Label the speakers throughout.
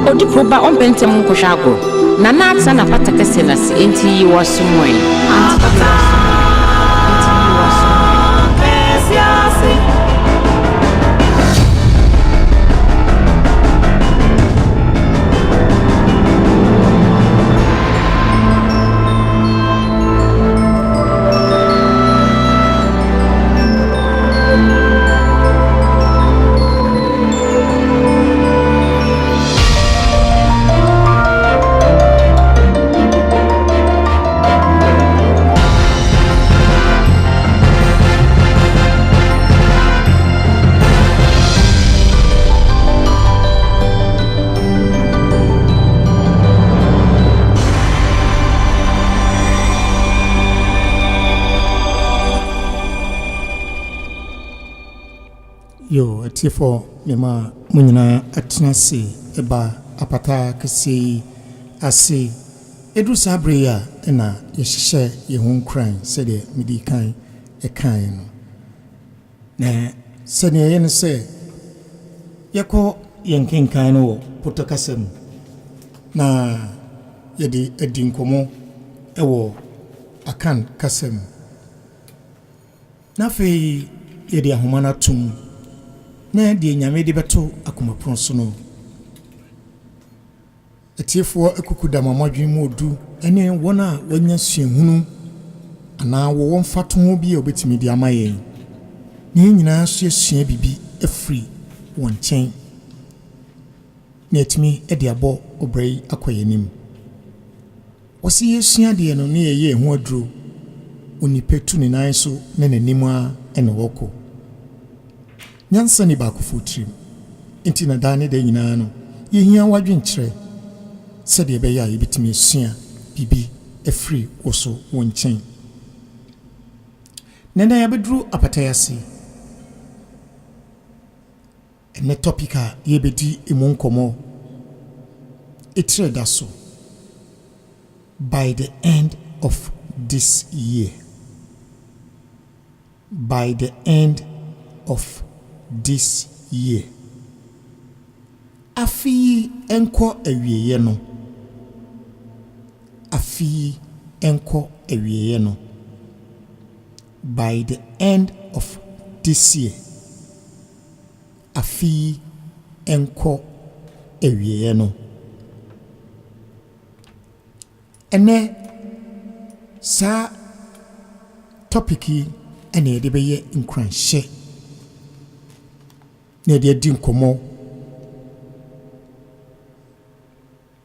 Speaker 1: Odi proba on pentem ko hwago na na atsa na pataka senase enti was moy
Speaker 2: Yo, ati for me ma munyina atenase eba apata kese ase edu sabre ya na yehye ye ho nkran se de medi kan e kan no na se ne ye ne se yeko yenkenkan no potokasem na yedi edinkomo ewo akan kasem na fe yedi ahomana tum na de nyame de beto akomapron so no etiefo ekukuda mamadwen mu odu ene wona wanya suahunu ana wo mfato ho bi obetimi di amaye ni nyina so asua bibi afri wonchen na etimi ede abo obrei akoyenim osi yesua de no ne ye ho aduro onipetu ni nan so ne nanim a ene woko nyansa ni ba kofotrim enti na dane de nyina no yehia wadwen kire sede be ya yebitimi asua bibi afri oso wonchen nenda ya bedru apatayasi ene topika yebedi emunkomo etre daso by the end of this year afi enko awieye no by the end of this year afi enko awieye no ene sa topiki ene de beye nkranhye na de di nkomo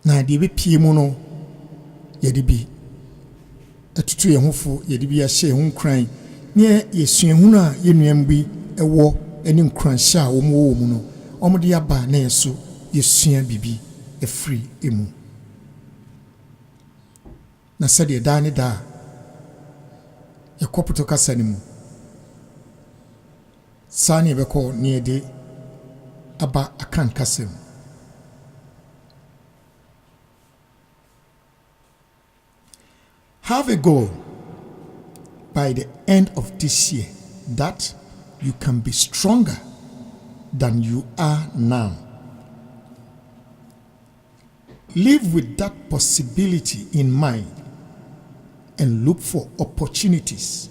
Speaker 2: na de be pie mu no yedi bi atutu ye hofo yedi bi ahye ho nkran ne yesuahunu a yenuam bi ewo eni nkranhye a wo mu no omde aba na yeso yesua bibi efri emu na sade da ne da yakoputo kasanimu sani beko ne de aba akan kasem have a goal by the end of this year that you can be stronger than you are now. Live with that possibility in mind and look for opportunities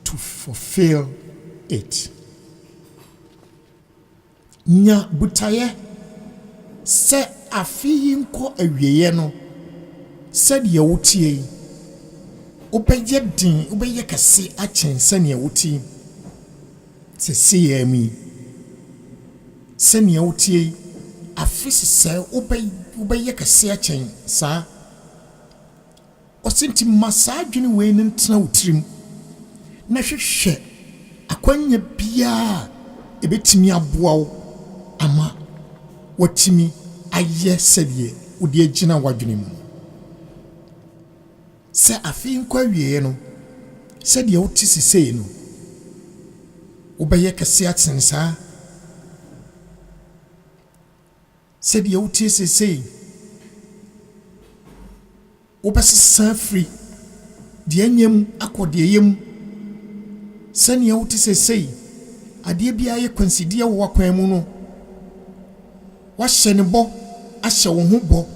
Speaker 2: to fulfill it. Nya butaye se afi nko awieye no said ye wotie obeye din obeye kase achense ne wotie se se mi se ne wotie afisi se obeye kase achen sa osinti masa dwene we ne ntena wotrim na hwehwe akwanya bia ebetimi aboa wo ama watimi aye sedie odi agina wadwene mu se afi nkwa wie no sedie woti sisei no obeye kase atsensa sedie woti sisei obesesa free de anyam akode yem sane woti sisei ade bia ye consider wo akwan mu no wahye ne bo ahye wo ho bo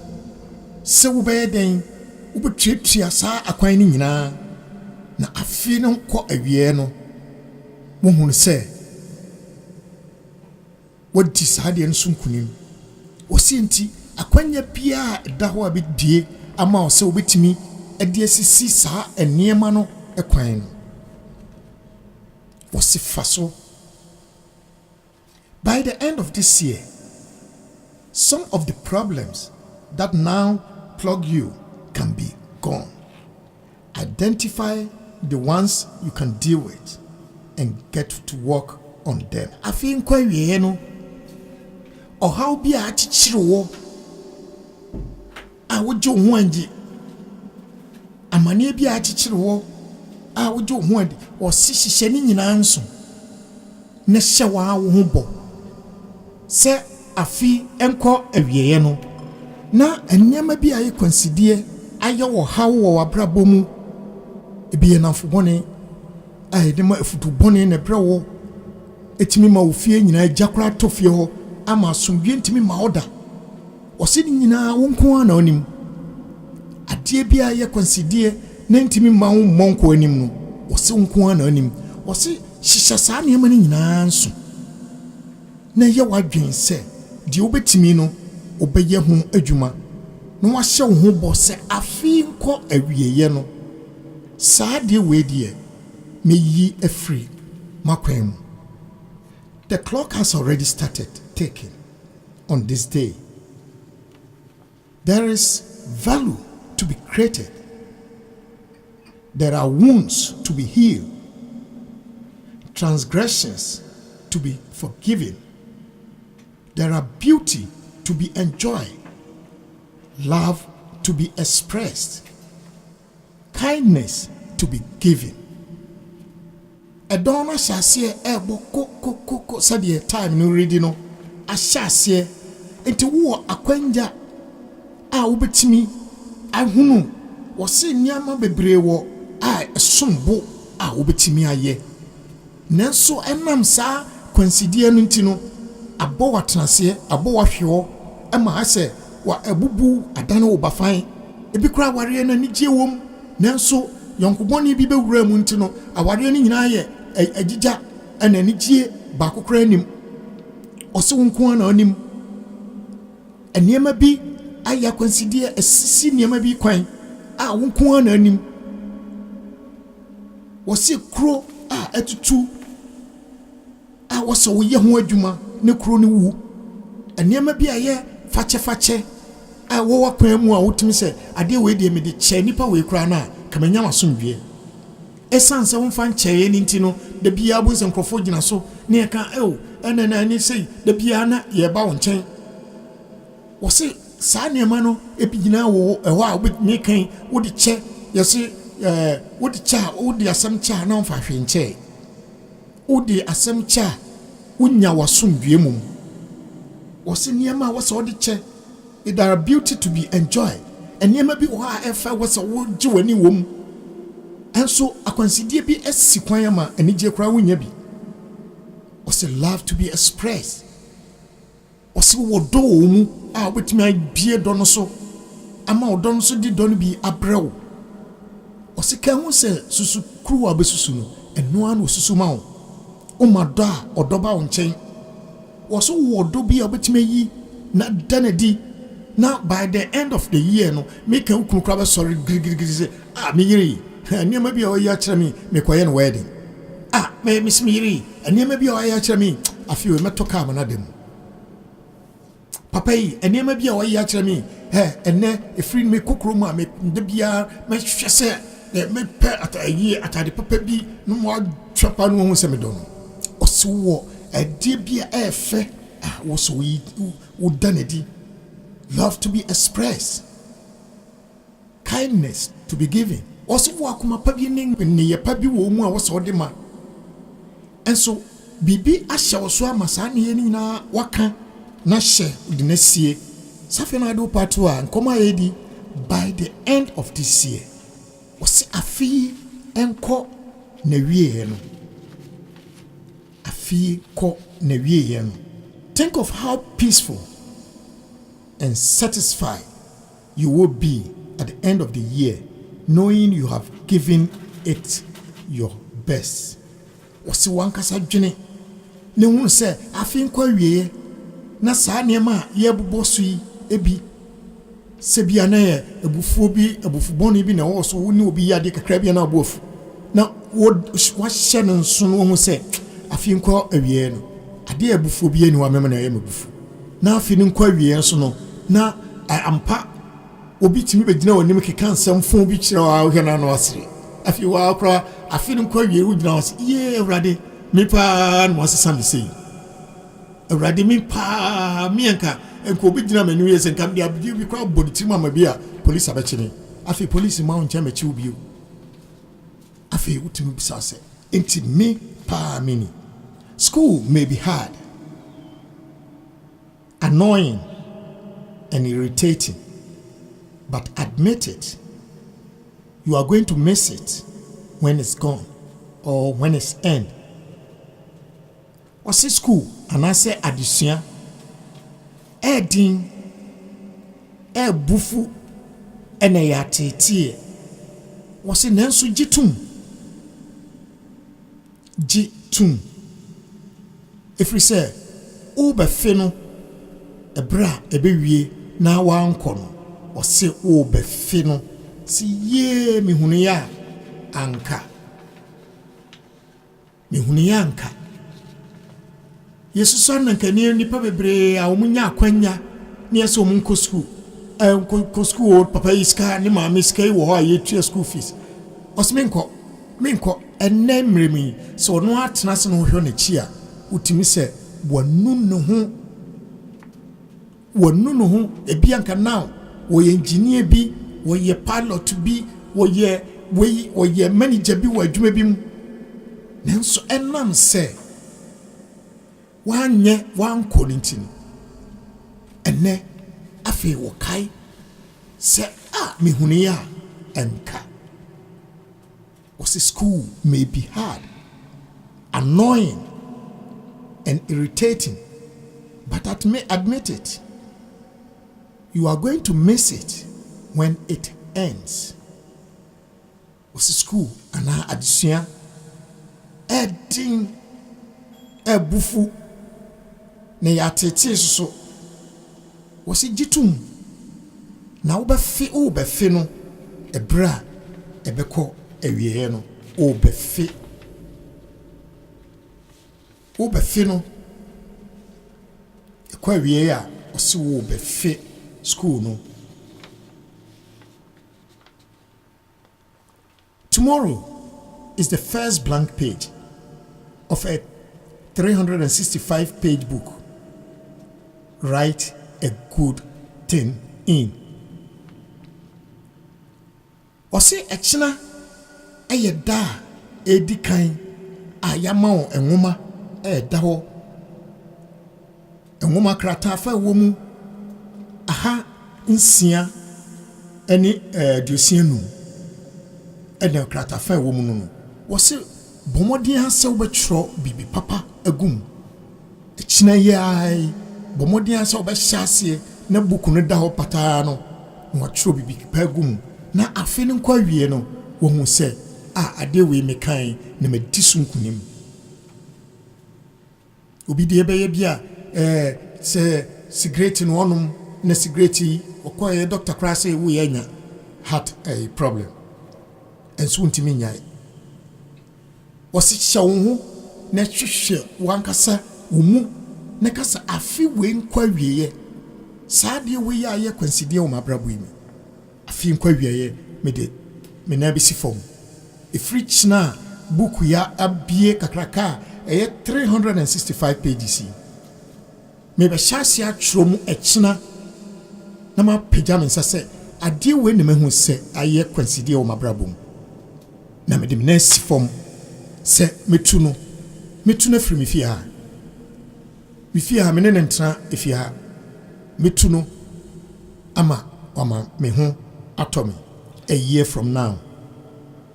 Speaker 2: se wo beye den wo betwetua saa akwan ni nyina na afi no kɔ awie no wo hunu se wodi saa de nso nkunim wo sinti akwanya bia da ho abedie ama wo se wo betimi ade asisi saa eniema no ekwan no wo se faso. By the end of this year, some of the problems that now plague you can be gone. Identify the ones you can deal with and get to work on them. I think kwa wiye no or how be a chichiro wo a wojo ho anje amane bi a chichiro wo a wojo ho ande o sihihye ni nyina nso na hye wa wo ho bo se afi enko awiye no na nneɛma bi a yɛ kwansidie ayɛ wɔ haw wɔ w'abrabɔ mu ebi yɛ namfo bɔne a yɛde ma afutu bɔne na brɛ wɔ etimi ma wo fie nyinaa gya koraa to fie hɔ ama asomdwe ntimi ma ɔda ɔse ne nyinaa wo nko a na onim adeɛ bi a yɛ kwansidie na ntimi ma wo mmɔnkɔ anim no ɔse wo nko a na onim ɔse hyehyɛ saa nneɛma no nyinaa nso na yɛ w'adwen sɛ deɛ wobɛtumi no wobɛyɛ ho adwuma na wahyɛ wo ho bɔ sɛ afei nkɔ awieeɛ no saa deɛ wei deɛ meyi afiri makwan mu. The clock has already started ticking on this day. There is value to be created. There are wounds to be healed, transgressions to be forgiven. There are beauty to be enjoyed, love to be expressed, kindness to be given. Edona shasie ebo ko sadia time no ready no ahyasie enti wo akwanja a wobetimi ahunu wo se niama bebre wo a esombo a wobetimi aye nanso enam saa kwansidie no enti no abo watenase abo wahwewo ema ase wa abubu adane wo bafan ebi kura ware na nigye wom nanso yonkoboni bi bewura mu enti no aware no nyina ye agija ana nigye ba kokora nim ɔse wo nko na onim eniema bi aya kwansidie asisi niema bi kwan a wo nko na anim wɔse kro a atutu a wɔse wo ye ho adwuma ne kro ne wu eniema bi ayɛ fache a wo wakwan mu a wotumi sɛ ade we de me de kyɛ nipa we kra na kamanya masomdwe esanse wo fan kyɛe ni ntino da bia bo sɛ nkrofo gyina so ne ka ɛna ni sei da bia na ye ba wo nkyɛn wo se saa nneɛma no ebi gyina wo ɛhɔ a wobɛtumi kan wo de kyɛ yɛse wo de kyɛ wo de asɛm kyɛ na wo fa hwe nkyɛ wo de asɛm kyɛ wonya wasomdwe mum wo se nneɛma wo sɛ wo de kyɛ there are beauty to be enjoyed nneɛma bi wo a ɛfa wo sɛ wo gye wani wom enso akwansidie bi esi kwan ama anigye kra wonya bi ose love to be expressed ose wo do mu a wetumi abie do no so ama wo do no so di do no bi abrew ose kan hu se susu kru abesusu no eno an osusu ma wo o ma do a odoba wo nchen wo so wo do bi a wetumi yi na danadi na by the end of the year no me kan kru kra be sorry grigirigiri say me yiri eniema bi a oya kyerɛ me koye no wedding me mismiri eniema bi a oya kyerɛ me afi we meto ka amana dem papa yi eniema bi a oya kyerɛ me enne efiri me kokoro mu a me de bia me hwɛ sɛ me pe atayi atade papa bi no mo atwapa no hu sɛ me do no osiwo ade bi a efe wo so wo danedi love to be expressed, kindness to be given. Also, wakuma pabi ne ye pabi wo mu a wo so de ma. Enso bibi ahya wo so amasa ne ye nyina waka na hye de na sie. Safe na do part 1 nkoma yedi by the end of this year. Wose afi enko na wie no. Afi ko na wie no. Think of how peaceful and satisfied you will be at the end of the year, knowing you have given it your best. Wasi wankasa dwene ne hu se afin kwa wieye na saa niema ye bobɔ so yi ebi se bia na ye ebufuo bi ebufubɔne bi na wo so wo ne obi ya de kakra bia na abofu na wo hye ne nso no hu se afin kwa awieye no ade ebufuo bi ani wa mema na ye mebufu na afin kwa awieye so no na ampa obi timi begina wonim keka nsɛm fon bi kyerɛ wa wo hena no asere afi wa akra afi no kwa wie wo gyina wo ye awrade me pa no asesa me sei awrade me pa me anka enko obi gyina manu ye senka bia bi kwa body timi ama bi a police abɛkyene afi police ma wonkyɛ machi wo bio afi wotimi bisa sɛ enti me pa me ni school may be hard, annoying, and irritating, but admit it. You are going to miss it when it's gone or when it's end. What's school? And I say addition. Din bufu ene ya tete. What's nanso jitum. Jitum. If we say ube feno ebra ebewie na wa nkono. What's ube feno. Si ye mihunu ya anka. Mihunu ya anka. Yesu son nanka nipa bebre a omunya akwanya ne yeso omunko school. Ko school papa iska ne mama iska wo ho ayetua school fees. Osmenko enne mremi so no atena se no hwe na chi a utimi se wonu no ho ebi anka now wo engineer bi wo ye pilot bi wo ye manager bi wo adwuma bi mu nanso enam se wanye wanko ntin enne afi wo kai se mehuni ya enka. Was school may be hard, annoying and irritating, but admit it. You are going to miss it when it ends. Was school ana addition edin ebufu ne yatete so was jitum na obefe no ebra ebeko ewie no obefe no ekwa wie a osi obefe school no. Tomorrow is the first blank page of a 365-page book. Write a good thing in. Osi echina eyeda edikan ayama enwoma eda ho enwoma krata fa wo mu aha nsia eni dusienu ene krata fa wo mu no wosi bomodin ase obetro bibi papa agum echina yai bomodin ase obehyasie na buku no da ho pata no watro bibi papa agum na afi ne kwa wie no wo hu se ade we mekan na medisunkunim obi de beye bia se cigarette no onum na cigarette okoye Dr. Krase wo yanya had a problem enso ntimi nyai wosicha wo hu na hwehwe wankasa wo mu na kasa afi we nkwa wieye saade we ya ye kwansidie wo mabrabo yi afi nkwa wieye me na bisi fom ifrich na book ya abie kakraka 365 pages me be shasi atrom echina na ma pejam nsase ade we ne mehu se aye kwansidie wo mabrabo na me de na si fom se metu no free me fia me ne ntra efia metu no ama me ho atomi. A year from now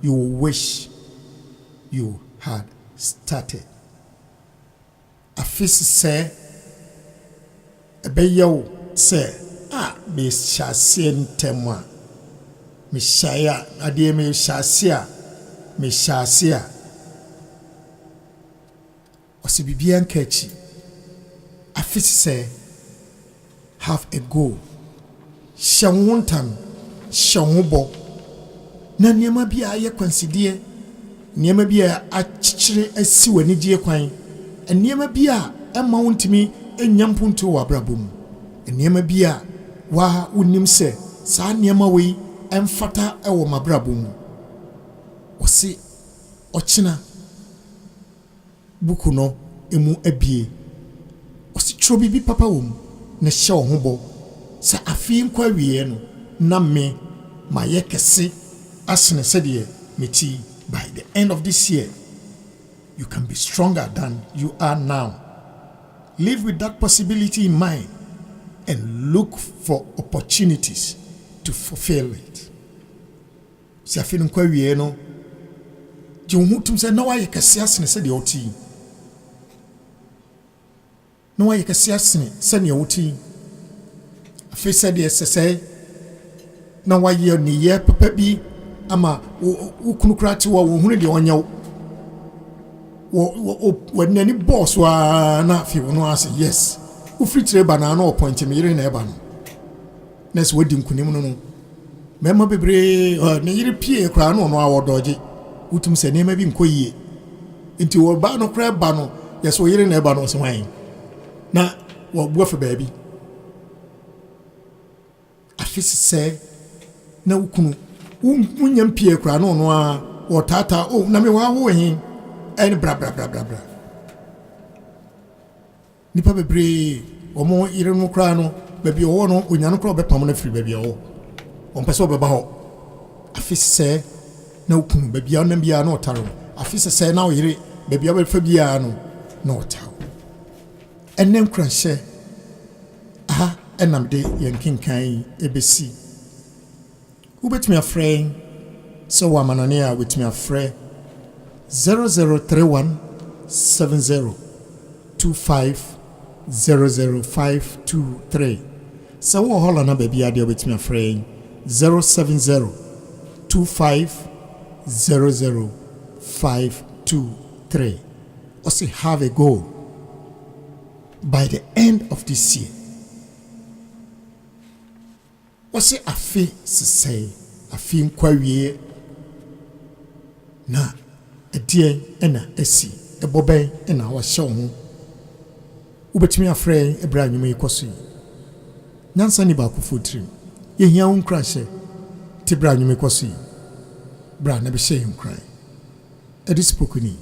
Speaker 2: you will wish you had started. Afisi say ebeyo say me shase ntemwa me shaya ade me shase osibibia nkachi. Afisi say have a goal. Shawuntam shawubo na niema bia ye kwansidie niema bia achichire asi wani die kwan niema bia ema wontimi enyampunto wa brabom niema bia wa wonim se saa niema wei emfata ewo mabrabom osi ochina buku no emu abie osi trobibi papa wom na hye wo hobo sa afi nkwa wie no na me ma yekese asene said meti by the end of this year you can be stronger than you are now. Live with that possibility in mind and look for opportunities to fulfill it. Si afinu kwa wie no je wo tum se na waye kase asene se de oti na waye kase asene se ne oti afi se de sese na waye ni ye papa bi ama wo kunu krati wo hunu de onyaw wo nani boss wa na afi wo no ase yes wo free trade bana na point me yire na eba no nes wodi nkunim no mema bebre ne yire pie kra no no awodoje utum se nema bi nkoyie nti wo ba no kra ba no yes wo yire na eba no se wan na wo boafe baabi afisi se na ukunu unyam pie kra no no a wo tata o na me wa wo hin en bra nipa bebre omo yire no kra no baabi wo no onya no kra obepam na firi baabi wo on pese obeba ho afisi se na ukunu baabi a na bia na otaro afisi se na oyire baabi a befa bia no na otawo enem kranhye aha enamde yenkinkan ebesi ubetumi afrɛ so wa manane a wetumi afrɛ 0031 70 25 00523 so wo hola na baabi a de wetumi afrɛ 070 25 00523 also have a goal by the end of this year. What's it afi say? Afi nkwawie na edie ena esi eboben ena wa hye ho. Ubetimi afrɛ ebra nwuma ikoso. Nyansa ni ba ku fotrim. Ye hia wo nkrahye ti bra nwuma ikoso. Bra na be hye nkran. Edispokuni.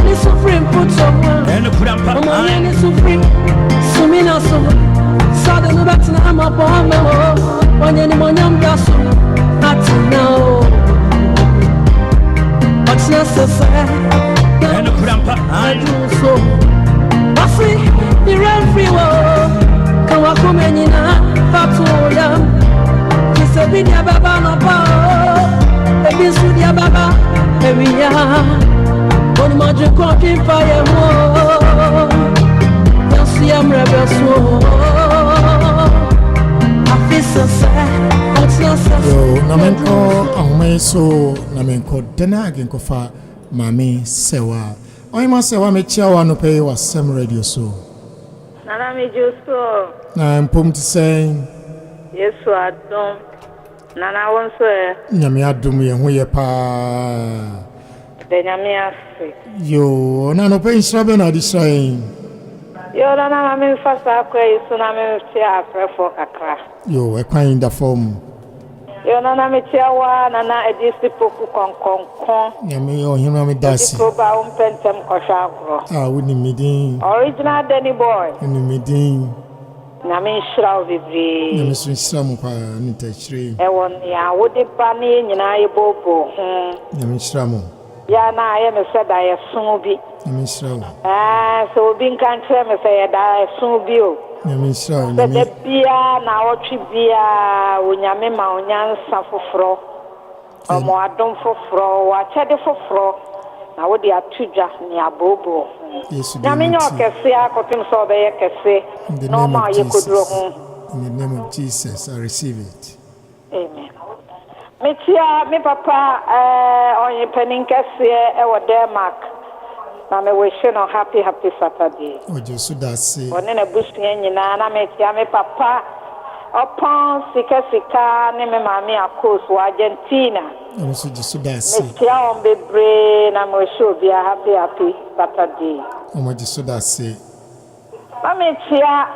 Speaker 3: ni suffering put someone.
Speaker 4: And put up
Speaker 3: Omo ni suffering. Sumina so. Sada no bet na ama po ame o. Onye ni monyam daso. Ati now. What's necessary?
Speaker 4: and put up
Speaker 3: So. Basi ni run free wo. Kawa kumenina fatoya. Kisebi dia baba no pa. Ebi su dia baba. Ewiya. Oni maje ko pin fire mo. Yasi am rebelso. Afisa sa.
Speaker 2: Yo, namenko ahome so namenko dena agenko fa mami sewa. Oyima sewa mechia wa no pay wa Sem Radio so.
Speaker 5: Nana me justo.
Speaker 2: Na mpom ti say
Speaker 5: Yesu adom. Nana wonso e.
Speaker 2: Nyame adom ye ho ye pa.
Speaker 5: Benyame ase.
Speaker 2: Yo, na no pay nsrabe na di say.
Speaker 5: Yo nana me fasa akwa Yesu na me ti afrefo kakra.
Speaker 2: Yo, e kwan da form.
Speaker 5: Yo nana me ti awa nana edisi poku konkonkon.
Speaker 2: Nyame yo hima me dasi.
Speaker 5: Ko ba pentem ko shakro.
Speaker 2: Ah, woni midin.
Speaker 5: Original Danny boy.
Speaker 2: Woni midin.
Speaker 5: Na me shraw bibri.
Speaker 2: Nyame so nsram kwa nitachire.
Speaker 5: E won ya wodi ba ne nyina ye bobo ho.
Speaker 2: Nyame nsram.
Speaker 5: Ya na ye me seda ye sun bi.
Speaker 2: Nyame nsram.
Speaker 5: So obi nkan kire me se ye da ye sun bi o.
Speaker 2: Nyame nsram.
Speaker 5: Bede bia na otwi bia onyame ma onyansa foforo. Omo adom foforo, wa chede foforo. Na wodi atudwa ni abobo.
Speaker 2: Yes,
Speaker 5: nyame nyo kese akotim so be ye kese. No ma ye kodro ho.
Speaker 2: In the name of Jesus, I receive it.
Speaker 5: Amen. Me papa onye peninkese e wo Denmark. Na me wish no happy Saturday.
Speaker 2: Ojo so da se.
Speaker 5: One na busunya nyina na me tia me papa upon sika ne me mami akoso Argentina.
Speaker 2: I'm so just so da se.
Speaker 5: Me tia on bebre na me wish obi a happy Saturday.
Speaker 2: I'm just so da se.
Speaker 5: Na me tia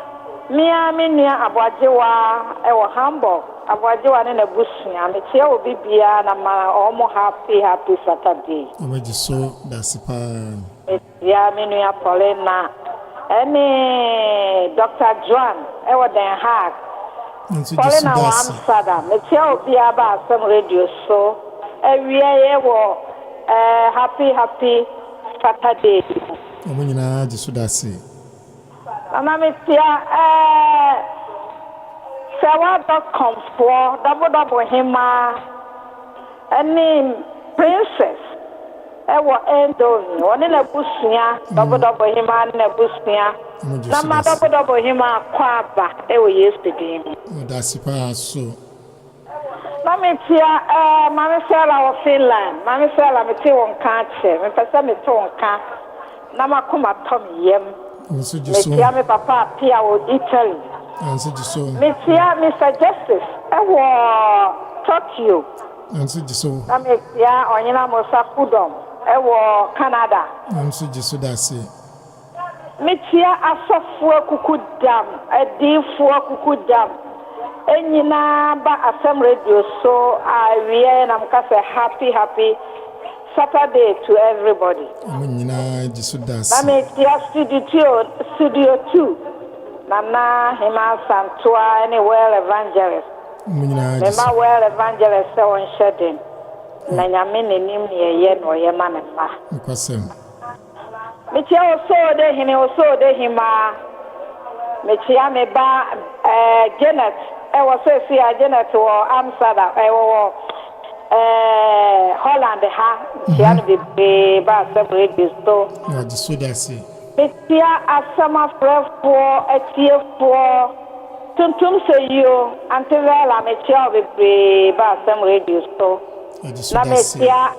Speaker 5: mia me nua aboajewa e wo Hamburg. Aboajewa ne na busunya me tia obi bia na ma omo happy Saturday.
Speaker 2: I'm just so da se pa.
Speaker 5: Ya me nua Paulina ene Dr. Joan e wo Den Haag. Paulina wa Amsterdam me tia obi aba Sem Radio so ewie ye wo happy Saturday.
Speaker 2: I'm nyina just so da se.
Speaker 5: Mama me tia sewa.com for double hima ene princess ewo endovi one na busunya double hima na busunya na ma double hima kwa aba ewo yesterday
Speaker 2: Da se pa so.
Speaker 5: na me tia mama sala of Finland mama sala me ti won ka che me pesa me to won ka na makoma tom yem
Speaker 2: I'm so
Speaker 5: me
Speaker 2: just so.
Speaker 5: tia me papa pia wo Italy
Speaker 2: I'm so just so.
Speaker 5: me tia Mr. Justice ewo Tokyo
Speaker 2: I'm so just so.
Speaker 5: na me tia onyina Musa Kudom ewo Canada.
Speaker 2: I'm so just so da se.
Speaker 5: Metia asofo kukudam, edifo kukudam. Enyina ba Asem Radio so awie na mkase happy Saturday to everybody.
Speaker 2: I'm nyina just so da
Speaker 5: Na
Speaker 2: se.
Speaker 5: metia studio 2. Nana Hima Santua any well evangelist.
Speaker 2: I'm nyina just.
Speaker 5: Mema well evangelist se on shedding. Na nyame nenim ye no ye ma ne ma.
Speaker 2: Kwasem.
Speaker 5: Metia oso de hima. Metia me ba Janet e wo so si Janet wo Amsterdam e wo Holland ha tia no be ba separate bisto.
Speaker 2: I just so da se.
Speaker 5: Metia asama frefo etiefo tuntum se yo antevela metia be ba sem radio store.
Speaker 2: I just so
Speaker 5: Na
Speaker 2: da se.
Speaker 5: metia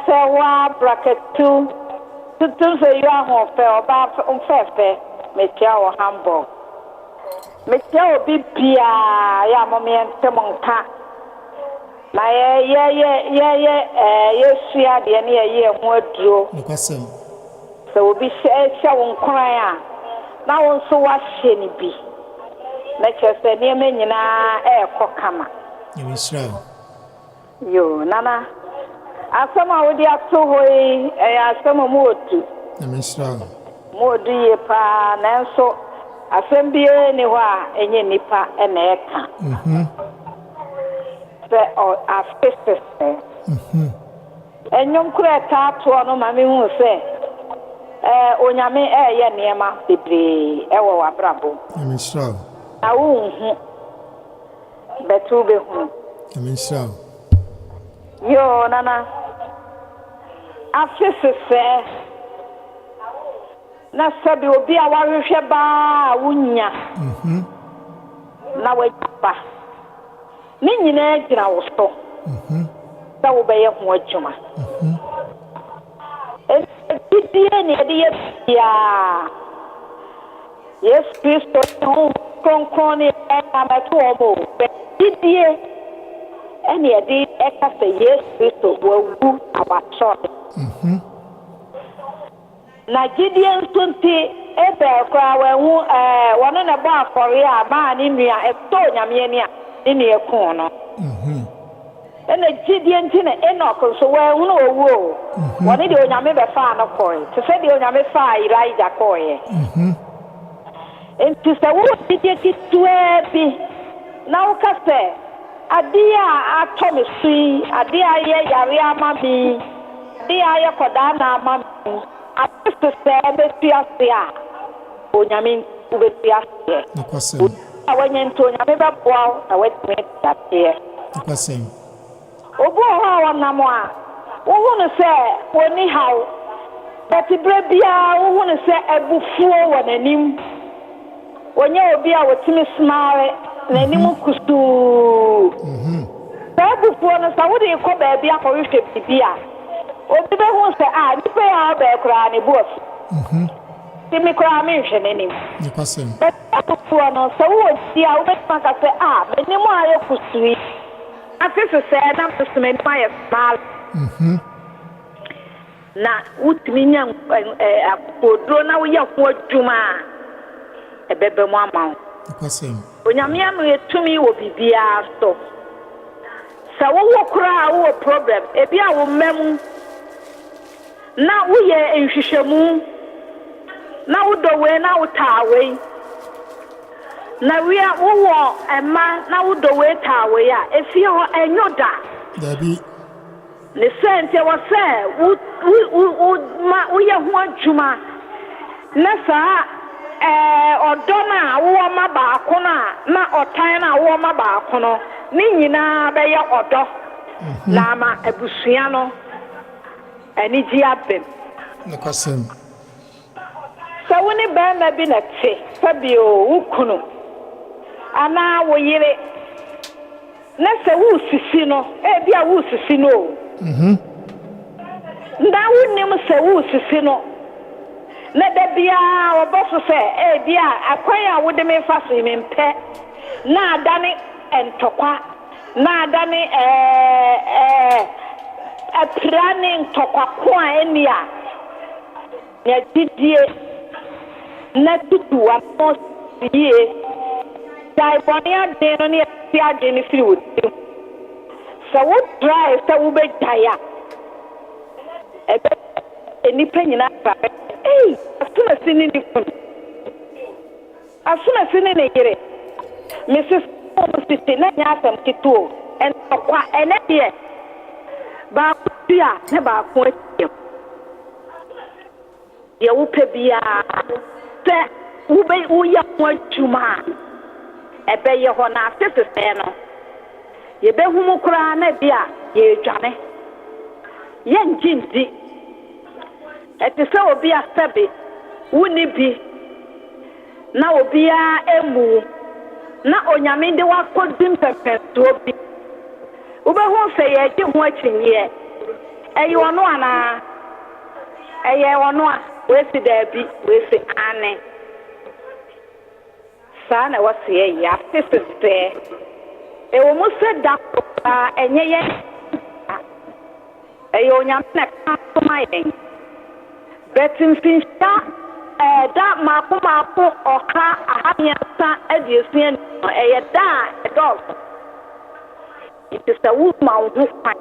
Speaker 5: sewa bracket 2 tuntum se yo ahun fe oba mfefe metia wo Hamburg metia obi bia ya momente monka na ye de ne ye ho aduro
Speaker 2: Kwasem.
Speaker 5: so obi hye won kran a na won so wa hye ni bi na chese ne me nyina ekọ kama
Speaker 2: You Israel.
Speaker 5: yo nana asama wo dia to hoi asama mu otu
Speaker 2: na mesra
Speaker 5: mo du ye pa nanso asem bie ni ho a enye nipa na eka se o afese enyom kura ta to no ma me hu se onyame ye niema bebre ewo wabrabo
Speaker 2: na mesra
Speaker 5: na wo hu betu be hu
Speaker 2: na mesra
Speaker 5: yo nana afese na sabi obi a warehwe ba wunya na wajaba ni nyina gira wo so da wo beye ho adwuma die ni de ya yes Kristo ho kronkron ni amato omo die eni edi eka se yes Kristo wo wu abacho na Gideon sunti ebe kwa wehu wono na bo afori a ma ni nua eto nyame ni a ni ekun no ena Gideon ti na Enoch so wehu no owu wono de onyame be fa no koi to se de onyame fa Elijah koi enti se wo Gideon ti tuwe bi na ukase adia atomi sui adia ye yare ama bi adia ye koda na ama bi ato sebe tiasia onyame ubetiasia
Speaker 2: nakwasem
Speaker 5: awenye ntonyame beboa na wetime tiasia
Speaker 2: nakwasem
Speaker 5: obo ha wonamo a wo hunu se woni haw but brebia wo hunu se ebufuo wonanim wonye obi a wotime smile nanim kustu ebufuo no sa wodi ko ba bia ko hwehwe bibia obi be hu se nipa ya ba kura ne boss ti mi kura mi hwe nenim
Speaker 2: nakwasem
Speaker 5: but ebufuo no sa wo dia wo be maka se menim ayo kusui afese se na mseme ma ya smile na utimi nya akopodro na wo ya ho adwuma ebebe mu ama
Speaker 2: nakwasem
Speaker 5: onyame anu etumi wo bibia so sa wo kura wo problem ebi a wo mem na wo ye nhwehwemu na wo dowe na wo tawe na we wo ema na wo dowe tawe a efi ho enyoda
Speaker 2: dabi
Speaker 5: ne sente wo se wo ye ho adwuma na sa odona wo ma ba kono na otan na wo ma ba kono ni nyina be ye odo na ma abusua no ani ji abem
Speaker 2: nakwasem
Speaker 5: sa woni ba na bi na te fabio ukunu ana wo yire na se wo sisi no bia wo sisi no nda wonim se wo sisi no na da bia oboso se bia akwan a wo de me fa so me mpe na adane entokwa na adane aprane ntokwa kwa enia ya didie na tutu wa ye dai bonia de no ne ti ade ni firi wo so wo try so wo be daya enipa nyina ba asuna sini ni kun asuna sini ne yire Mrs. Siti na nya asam kituo en kwa ene de ba bia ne ba ko akiem ye wo pe bia se wo be wo ya ko adwuma ebe ye ho na afese se no ye be hu mu kura na bia ye dwane ye njindi etise obi asabe wuni bi na obi a emu na onyame de wakodim pepeto bi ubehu se ye je ho achinye eyi ono ana eye ono a we si da bi we si ane sa na wase ye ya fesese e wo mu se da enye ye eyi onyame na ka so mayen betin finsha da maako oka ahamiasa adiesuan da dog it is a woman who find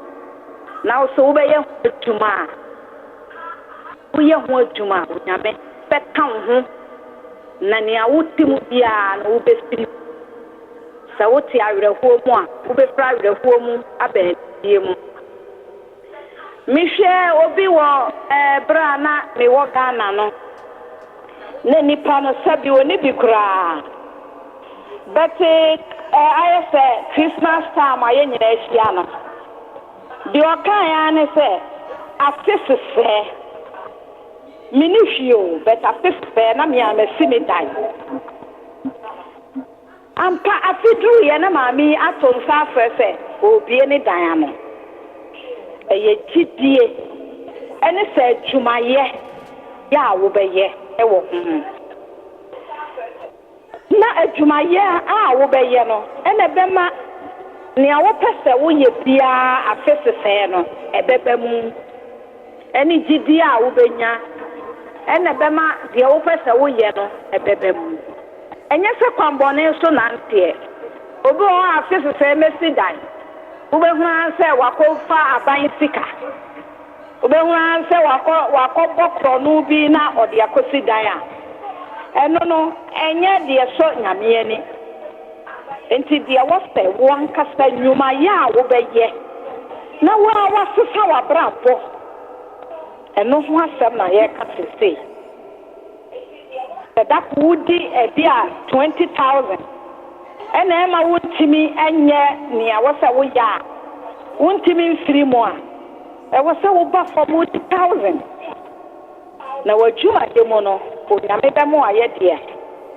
Speaker 5: na so wo be ye adwuma wo ye ho adwuma nyame be kan ho na ne awutimu bia na wo be siri sa wo ti awerɛhoɔ mu a wo be fra awerɛhoɔ mu abɛdie mu mihwe obi wo bra na me wo Ghana no na nipa no sabi oni bi kura but I say Christmas time I nyina ahia no di okan ya ne say afese se minifio but afese se na me amesi dan ampa afidru ye na maami atonsa afese obi ne dan ano eye gidie ene se adwumaye ya wo beye ewo na adwumaye a wo beye no ene bema ne a wo pese wo ye bia afese no ebebe mu ene gidie a wo benya ene bema de wo pese wo ye no ebebe mu enye se kwambone so nante obi o afese mesi dan wo be hu anse wakofa aban sika wo be hu anse wakobokro no bi na ode akosi dan a eno no enye de so nyame ani enti de wo se wo ankasa nyuma ya wo be ye na wo awasesa wa brabo eno ho asem na ye ka sese that would be a 20,000 and Emma would to me and yet near was a way ya won't to me 3 more. I was so buff for 1,000. Now what you are demono for Yameda more yet dear.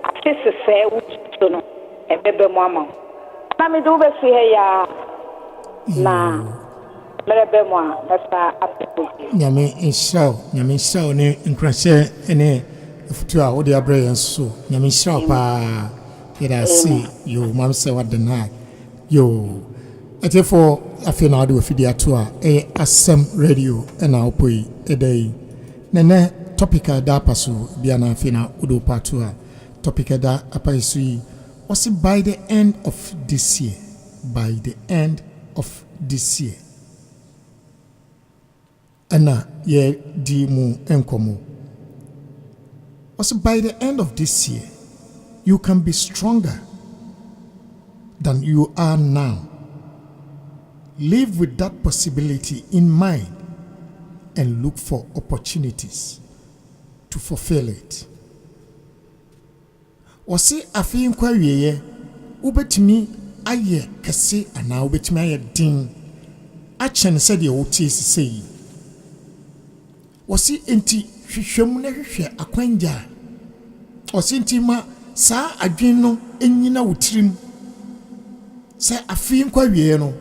Speaker 5: I just say which to know a baby mamma. Mammy do be see ya na Merebe moi that's
Speaker 2: Yami is so ne incrase any to our dear brains so Yami shop it I see you mom say what the night yo at for I feel now do a video tour a Assam radio and I'll pay a day nene topica da pasu biana fina udo patua topica da apaisui was it by the end of this year Anna ye di mu enkomo also by the end of this year you can be stronger than you are now. Live with that possibility in mind and look for opportunities to fulfill it. Wasi afi nkwa wieye ubetimi aye kase ana ubetimi aye din achen se de wotie sisei wasi enti hwehwem na hwehwe akwanja wasi enti ma saa adwen no enyina wotirim sa afi nkwa wieye no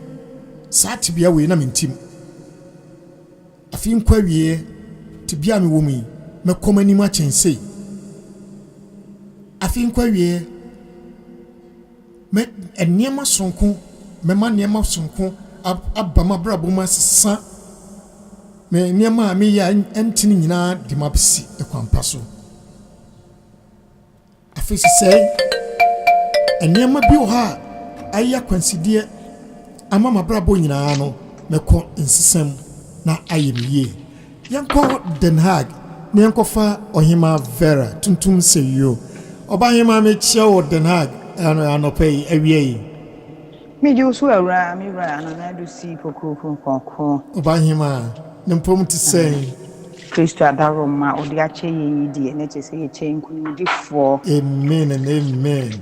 Speaker 2: saa tibia we na mentim afi nkwa wieye tibia me wo mi mekomani ma chensei afi nkwa wieye me eniema sonko me ma niema sonko abama brabo ma sesa me niema me ya entini nyina di mabisi ekwampa so afi sese eniema bi o ha aya kwansidie ama mabrabo nyina no meko nsesem na ayemiye yanko Den Haag ne yanko fa ohima Vera tuntum seyo oba hima me chia o Den Haag anopei awie
Speaker 6: me ju so awra me ra na do si kokoko
Speaker 2: oba hima nempom ti sen
Speaker 6: Kristo adaroma odi ache yidi na chese ye chenkudifo
Speaker 2: amen and amen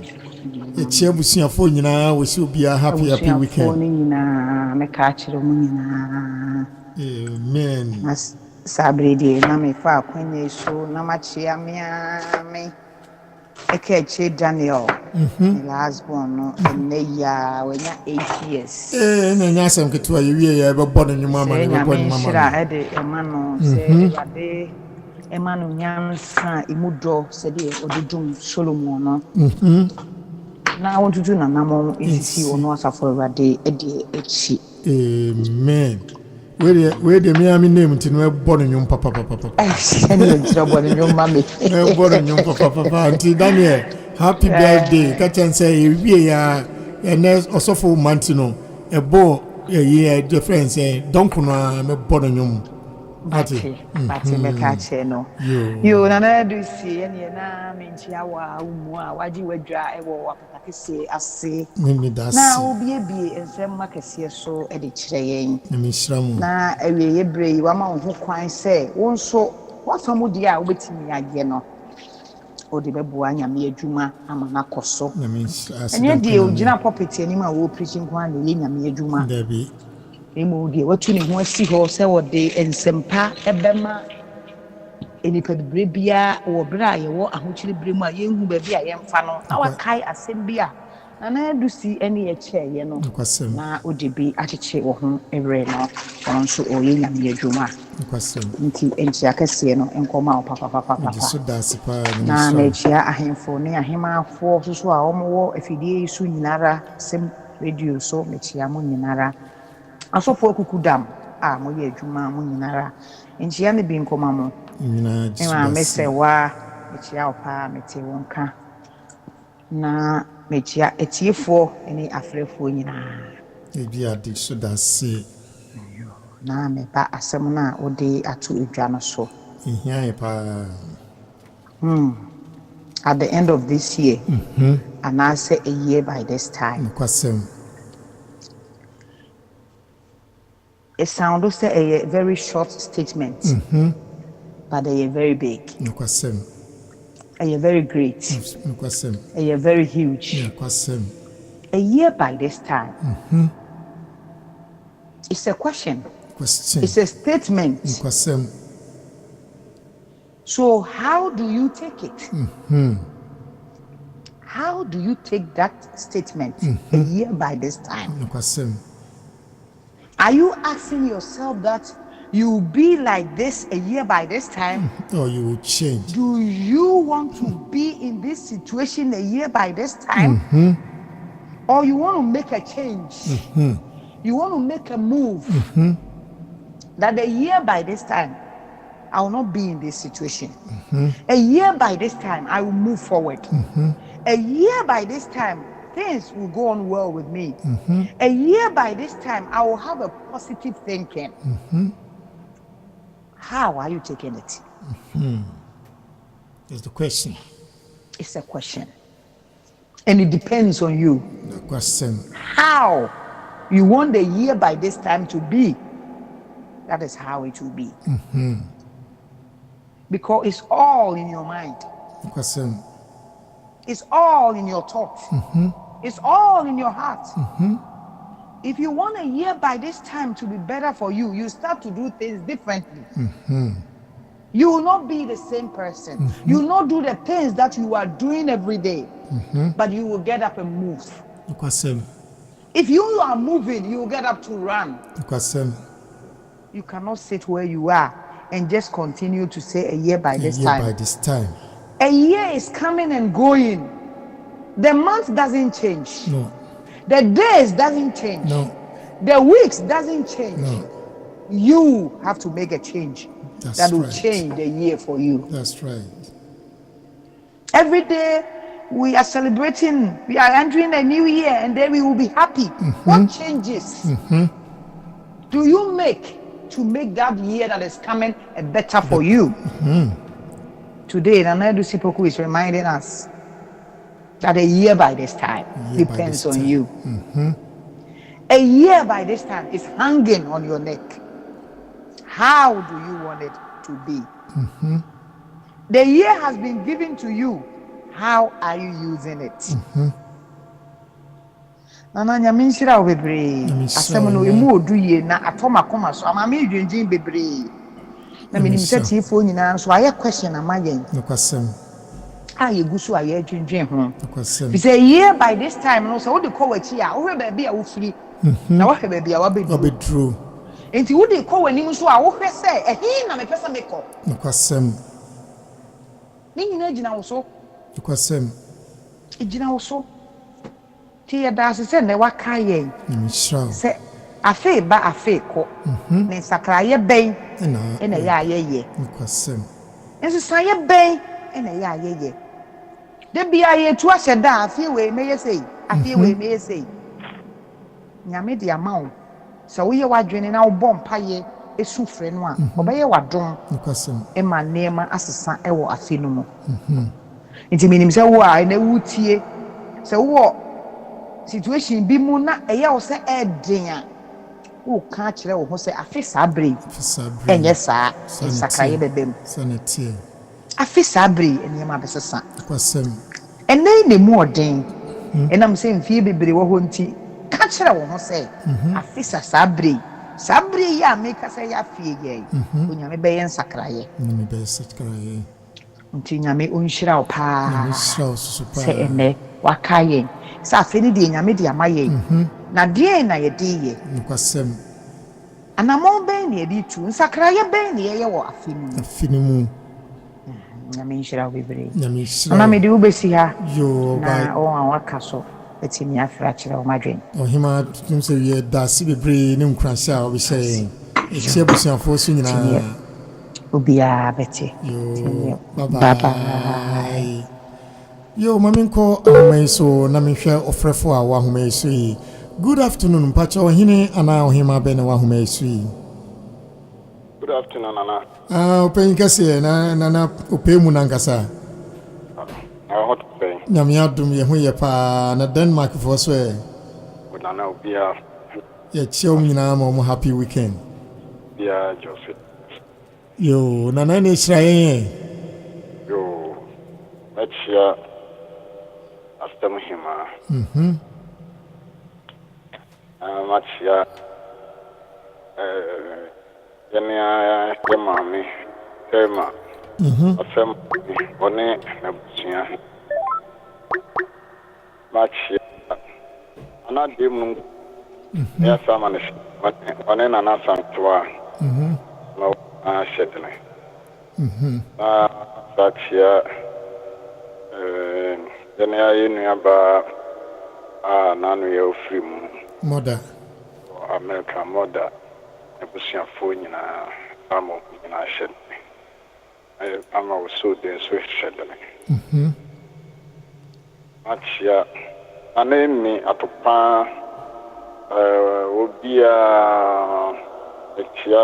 Speaker 2: eche busuafo nyina wo si obia happy weekend
Speaker 6: oni nyina me ka akire mu nyina
Speaker 2: amen
Speaker 6: mas sabredi na me fa akwanye so na machia me Ekeche Daniel last born no ya wenya 8 years
Speaker 2: na nyasem ketua ye wie ya be bodo nyuma ma ne be bodo mama
Speaker 6: shira ede emano se bade emano nyansa imudo se de odudum Solomon no na wontutu na namo isi ono asafo rade ede echi
Speaker 2: amen we de me ami name ntino e bodo nyum papa
Speaker 6: ene ntira bodo nyum mame
Speaker 2: e bodo nyum papa anti Daniel happy birthday ka chan say wie ya ene osofo mantino ebo yeah difference don't kuna me bono nyum
Speaker 6: Bati me catch no. You na do see any na menchia wa umu a waji wadwa e wo apatake se ase.
Speaker 2: Me das.
Speaker 6: Na obi ensem makese so e de kire yen.
Speaker 2: Na me shiramu.
Speaker 6: Na awieye brei wa ma wo ho kwan se wo nso wafamu dia a wobetimi age no. Odi bebu anyame adwuma ama na koso.
Speaker 2: Na me
Speaker 6: enye die ogina property ani ma wo preaching kwan na nyame adwuma.
Speaker 2: Dabi.
Speaker 6: Emu die watu ne ho asi ho se wode ensempa ebema enipa bibrebia wo bra ye wo ahokyire bremu a yenhu ba bi a yemfa no na wakai asem bi a na adusi ene ye kyeye no na odibi akyeche wo ho ewre no onso oye nyame adwuma nti enchi akese no enkoma papa na mechia ahemfo ne ahemafo so a omo afidie isu nyinara sem radio so mechia mo nyinara asofo akukudam a mo ye adwuma mo nyinara enchia ne bi nkoma mo nyina ema mesewa mechia opa mete wonka na mechia etiefo ene afrefo nyina
Speaker 2: ebi ade so da se
Speaker 6: na me ba asem na ode ato edwa no so
Speaker 2: ehia pa
Speaker 6: at the end of this year and I say a year by this time
Speaker 2: kwasem
Speaker 6: it sounds say a very short statement but they are very big
Speaker 2: kwasem
Speaker 6: a very great
Speaker 2: kwasem
Speaker 6: a very huge
Speaker 2: kwasem
Speaker 6: a year by this time it's a question it's a statement
Speaker 2: kwasem
Speaker 6: so how do you take it how do you take that statement a year by this time
Speaker 2: kwasem
Speaker 6: are you asking yourself that you will be like this a year by this time
Speaker 2: or you will change
Speaker 6: do you want to be in this situation a year by this time or you want to make a change you want to make a move that a year by this time I will not be in this situation a year by this time I will move forward a year by this time things will go on well with me a year by this time I will have a positive thinking how are you taking it
Speaker 2: is the question
Speaker 6: it's a question and it depends on you
Speaker 2: the question
Speaker 6: how you want the year by this time to be that is how it will be because it's all in your mind
Speaker 2: the question
Speaker 6: it's all in your thoughts it's all in your heart if you want a year by this time to be better for you you start to do things differently you will not be the same person you will not do the things that you are doing every day but you will get up and move
Speaker 2: the question
Speaker 6: if you are moving you will get up to run
Speaker 2: the question
Speaker 6: you cannot sit where you are and just continue to say a year by this time
Speaker 2: by this time
Speaker 6: a year is coming and going the month doesn't change
Speaker 2: no
Speaker 6: the days doesn't change
Speaker 2: no
Speaker 6: the weeks doesn't change
Speaker 2: no
Speaker 6: you have to make a change
Speaker 2: that's
Speaker 6: that will
Speaker 2: right.
Speaker 6: change the year for you
Speaker 2: That's right.
Speaker 6: every day we are celebrating we are entering a new year and then we will be happy what changes do you make to make that year that is coming a better for you today Nana Sipoku is reminding us that a year by this time depends on you a year by this time is hanging on your neck how do you want it to be the year has been given to you how are you using it Nana nyamenshira obebre asem no emu oduye na atoma koma so amame dwendwen bebre na menim setifo nyina so aye question amayen
Speaker 2: no kwasem
Speaker 6: aye gusu aye dwendwen ho
Speaker 2: no kwasem
Speaker 6: we say year by this time no so wo de call wachi a wo hwe ba bia wo firi na wo hwe ba bia wo
Speaker 2: bedru
Speaker 6: enti wo de call wani so a wo hwe se ehin na me pesa me ko
Speaker 2: no kwasem
Speaker 6: ni nyina gina wo so
Speaker 2: no kwasem
Speaker 6: gina wo so ti ya da se ne waka yen
Speaker 2: nimshra
Speaker 6: se afe ba afe ko ne sakraye ben ena ya ayeye
Speaker 2: no kwasem
Speaker 6: enso saye ben ena ya ayeye de bia ye tu aseda afi we meye sei afi we meye sei nyame de amawo sɛ woyɛ w'adwene na wobɔ mpaeɛ esu frɛ no a ɔbɛyɛ w'adom ɛma nneɛma asesa ɛwɔ afe no mu nti menim sɛ wo a ɛna wotie sɛ wowɔ situation bi mu na ɛyɛ wo sɛ ɛden a woka kyerɛ wo ho sɛ afe saa bere ɛnyɛ saa nsakraeɛ bɛbɛ mu afe saa bere nneɛma bɛsesa ɛnɛ na mu ɔden ɛnam sɛ mfie bebree wɔ hɔ nti ka kyerɛ wo ho sɛ afe saa bere yɛ a meka sɛ yɛ afie yɛ onyame bɛyɛ nsakraeɛ nti nyame ɔnhyira wo paa sɛ ɛnɛ waka yɛn sɛ afe no deɛ nyame de ama yɛn na deɛ na yɛde yɛ anamɔ bɛn na yɛde tu nsakraeɛ bɛn na yɛyɛ wɔ afe no mu nyame nhyira wo bebree na mede wo bɛsi ha na ɔwɔ a waka so ɛtumi afra kyerɛ wo madwen
Speaker 2: ɔhema tutum sɛ wiɛ daase bebree ne nkurase a wɔbɛhyɛ yɛn ɛkyɛ abusuafoɔ so nyinaa
Speaker 6: obiara bɛte bye
Speaker 2: yo mami nkɔ ahoma yi so na mehwɛ ɔfrɛfo a wahoma yi so yi good afternoon mpakyɛ ɔhene anaa ɔhema bɛ ne wahoma yi so yi
Speaker 7: good afternoon nana
Speaker 2: ɔpɛyin kɛseɛ na ɔpɛyi mu nankasa nyame adom yɛ ho yɛ paa na Denmark foɔ so ɛ
Speaker 7: nana obiara
Speaker 2: yɛkyia wo nyinaa ma ɔmo happy weekend
Speaker 7: biara Joseph
Speaker 2: yo nana ne hyira yɛn
Speaker 7: yo mɛkyia asɛm hema makyia yɛ maame tɛma asɛm ɔne n'abusua makyia anade mu yɛ sama ne ɔne nana santoa na ahyɛ dene na sakyia yɛne ayɛ nuaba a nano yɛ ofiri mu
Speaker 2: moda
Speaker 7: America moda abusuafoɔ nyinaa ama nyinaa hyɛ dene ama wo so den so hyɛ dene makyia anemi atopa obia ekyia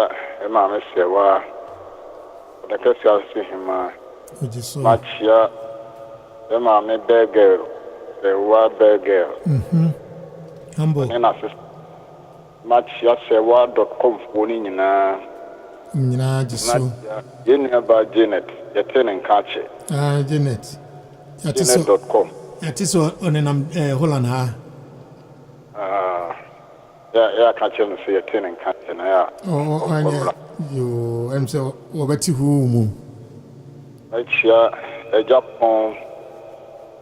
Speaker 7: maame sɛwa ɔdakɛsi ase hema makyia maame burger sɛwa burger
Speaker 2: humble
Speaker 7: ne na sis makyia sɛwa.com fo ni nyinaa
Speaker 2: jiso
Speaker 7: yɛnua ba Janet yɛte ne nka kye
Speaker 2: Janet
Speaker 7: Janet.com
Speaker 2: yɛte so ɔnenam Holland ha
Speaker 7: ya ka kye no so yɛte ne nka kye na ya
Speaker 2: yo em sɛ wɔbɛte hu mu
Speaker 7: makyia Japan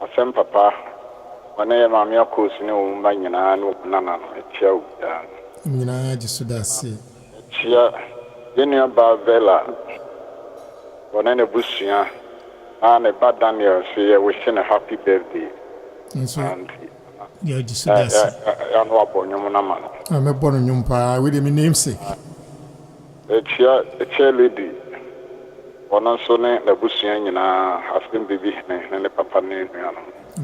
Speaker 7: asɛm papa ɔne yɛ maame akɔsi ne wo mba nyinaa ne nana no makyia wo
Speaker 2: nyinaa jiso da se
Speaker 7: makyia yɛnua ba Vela ɔne ne busua ne ba Daniel so yɛ wish ne happy birthday
Speaker 2: and yeah jiso da se
Speaker 7: ya no abɔ nwom na ma no
Speaker 2: mɛbɔ no nwom paa we de me namesake
Speaker 7: makyia lady ɔno nso ne n'abusua nyinaa asɛm bibi ne papa ne nua no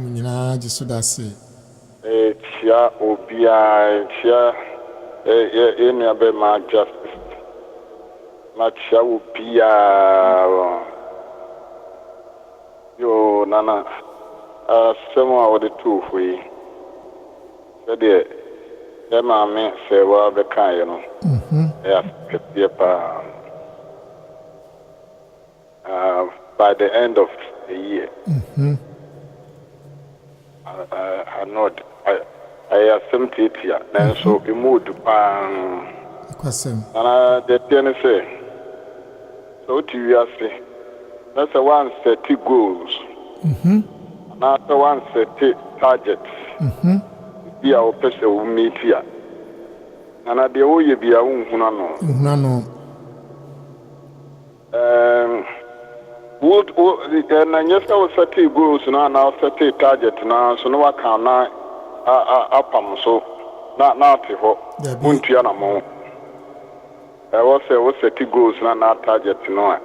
Speaker 2: nyinaa jiso da se
Speaker 7: makyia obiara makyia yɛnua bɛ ma Justice makyia obiara yo nana asɛm a wɔde too hɔ yi sɛdeɛ yɛ maame sɛwa bɛkaeɛ no ɛyɛ asɛkɛseɛ paa by the end of the year I know ɛyɛ asɛm tietia nanso ɛmu odu paa nana deɛ ne sɛ wote wiase na sɛ woansɛte goals anaasɛ woansɛte targets bi a wopɛ sɛ wo meeti a nana deɛ woyɛ bia wonhuna no na nyɛ sɛ wosɛte goals no anaa wosɛte target no so na waka na apam so na ate hɔ wontua na mo ɛwɔ sɛ wosɛte goals no anaa target no a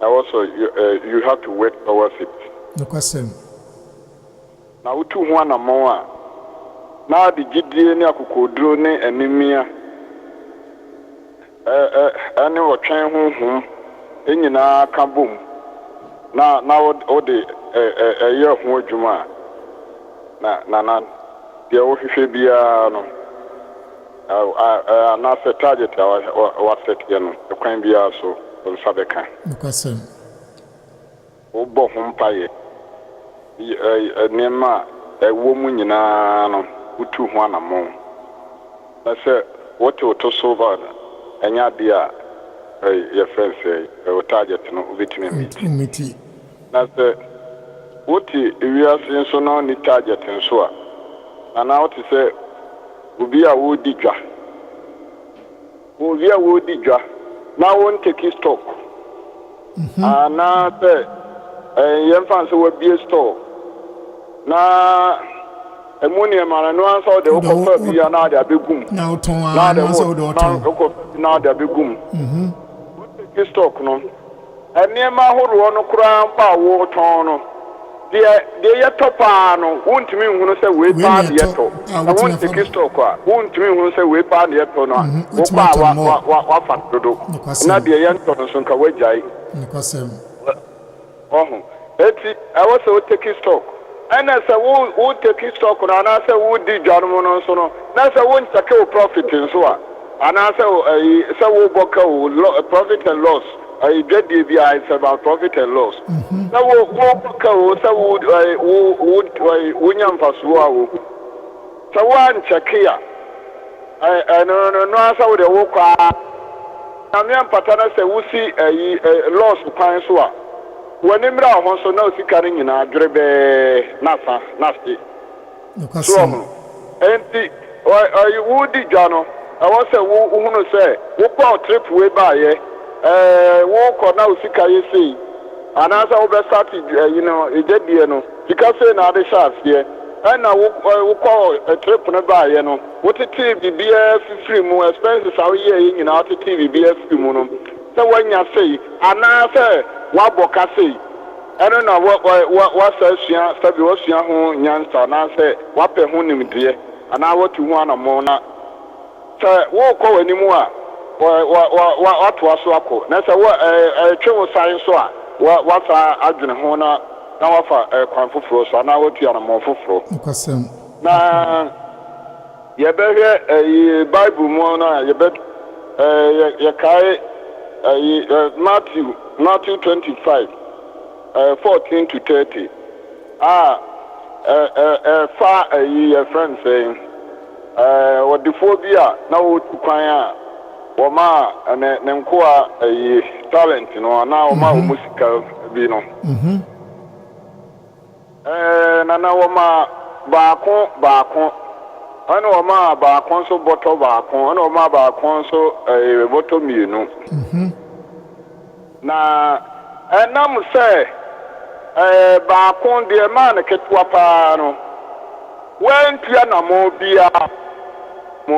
Speaker 7: also you have to work towards it.
Speaker 2: No question.
Speaker 7: Na utu ho anamon a na de gidie ne akokoduro ne anemia ɛne ɔtwɛn honhom nyinaa ka bom na wode ɛyɛ ho adwuma na deɛ wohwehwɛ biara no anaasɛ target a wasɛteɛ no ɛkwan biara so nsa bɛka wobɔ ho mpayɛ nneɛma a ɛwɔ mu nyinaa no wotu ho anammɔn na sɛ wote woto so ba ɛnyɛ adeɛ a yɛfrɛ sɛ ɛwɔ target no wobɛtumi miti na sɛ wote ewiase nso na ɔne target nso a anaa wote sɛ obi a wodi dwa na wonteki stock anaa sɛ yɛmfa sɛ wabie store na ɛmu nneɛma no ansa wode wokɔfa bia na ade abɛgum na ade abɛgum woteki stock no nneɛma ahoroɔ no koraa mpa a wotɔn no deɛ yɛtɔ paa no wontumi nhunu sɛ wei paa deɛ tɔ na wonteki stock a wontumi nhunu sɛ wei paa deɛ tɔ no a wopaa wafa dodo na deɛ yɛntɔ no so nka wagyae ɔho eti ɛwɔ sɛ woteki stock ɛna sɛ woteki stock no anaasɛ wodi dwa no mu no nso no na sɛ wonkyɛke wo profit nso a anaasɛ sɛ wobɔ ka wo profit and loss dwadie bi it's about profit and loss na wobɔ ka wo sɛ wonya mfasoɔ a wo sɛ woankyɛke a no ansa wode wokɔ a na meampata na sɛ wosi loss kwan so a wani mmerɛ a ho so na osika no nyinaa dwere bɛɛ nasa nase so enti wodi dwa no ɛwɔ sɛ wohunu sɛ wokɔ trip wei baayɛ wokɔ na osika yɛ sei anaasɛ wobɛstart ɛgyadie no sika sei na ade hyɛ aseɛ ɛna wokɔ trip no baayɛ no wotetee biribiara fifiri mu expenses a woyɛɛ nyinaa wotetee biribiara firi mu no sɛ woanya sei anaasɛ wabɔ kase ɛno na wasa sua sabi wasua ho nyansa na sɛ wapɛ ho nimdeɛ anaa watu ho anammɔ na sɛ wokɔ w'anim a watoa so akɔ na sɛ twe wo san so a wasa adwene ho na wafa kwan foforɔ so anaa watu anammɔ foforɔ na yɛbɛhwɛ Bible mu no a yɛkae Matthew 25, 14 to 30. Fa a friend saying, what the phobia now to choir, or ma and Nenkoa a talent, now ma musical bino. And now ma bacon. I know ma bacon so bottle bacon, I know ma bacon so a bottle me, no. Na ɛnam sɛ baako deɛ maa no ketewa paa no wantua na mo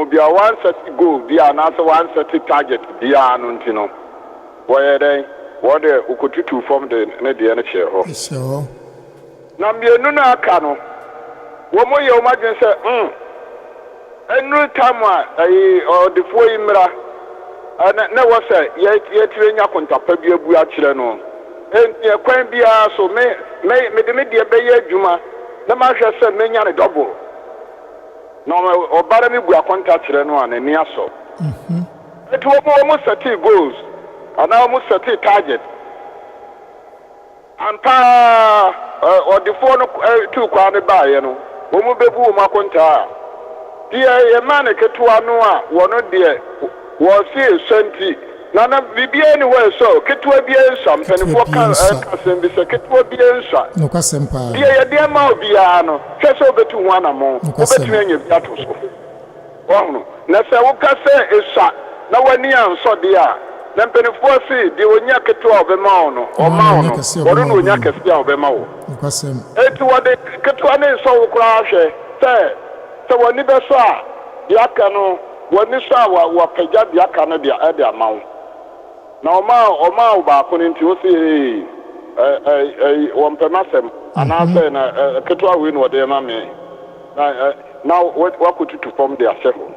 Speaker 7: bia wansɛte goal bia anaasɛ wansɛte target bia no nti no wɔyɛ dɛn wɔde okotutu fam de ne deɛ no kyerɛ hɔ na mmienu no aka no wɔn yɛ wɔn adwene sɛ ɛnuru tam a ɔdefoɔ yi mmira na wɔ sɛ yɛtire nya kontapa bi abu akyerɛ no enti kwan biara so mede me deɛ bɛyɛ adwuma na mahwɛ sɛ menya ne double na ɔbara me bu akonta kyerɛ no a n'ani asɔ enti wɔn sɛte goals anaa wɔn sɛte target ampa ɔdefoɔ no tu kwan no baayɛ no wɔn bɛbu wɔn akonta a deɛ yɛma ne ketewa no a wɔn deɛ wɔsi esanti na bibia ni wɔ so ketewa bi ensa mpanifo ka asɛm bi sɛ ketewa bi ensa
Speaker 2: no kasɛm paa
Speaker 7: deɛ yɛde ma obiara no hwɛ sɛ obetu ho anamo obetumi anya bi ato so wɔhono na sɛ woka sɛ esa na wani ansɔ de a na mpanifo si deɛ onya ketewa ɔbɛma wo no ɔma wo no wɔdo no onya kɛse a ɔbɛma wo
Speaker 2: no kasɛm
Speaker 7: eti wɔde ketewa ne nsɔ wo koraa hwɛ sɛ wani bɛsɔ a yɛaka no wani so a wapagya de aka no de ama wo na ɔma wo baako no nti wo se wɔmpɛmasɛm anaasɛ na ketewa wei na wɔde ma me na wakɔtutu fam de ahyɛ ho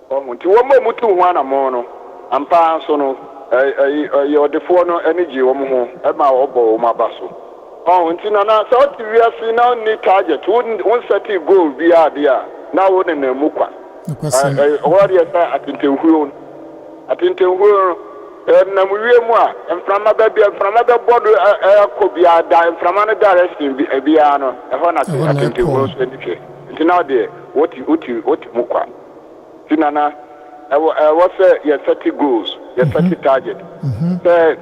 Speaker 7: ɔho nti wɔma mutu ho anammɔ no ampa so no yɔdefoɔ no ani gye wɔn ho ɛma wɔbɔ wɔn aba so nti na sɛ ɔte wiase na ɔnni target wɔn sɛte goal bi adeɛ na wɔn nenam mu kwa wɔdeɛ sɛ atentenhuro nam wie mu a mframa bɛbɔ do ɛkɔ biara da mframa no direction biara no ɛhɔ na atentenhuro so ani twɛ nti na ɔdeɛ wɔte mu kwa nti na ɛwɔ sɛ yɛsɛte goals yɛsɛte target sɛ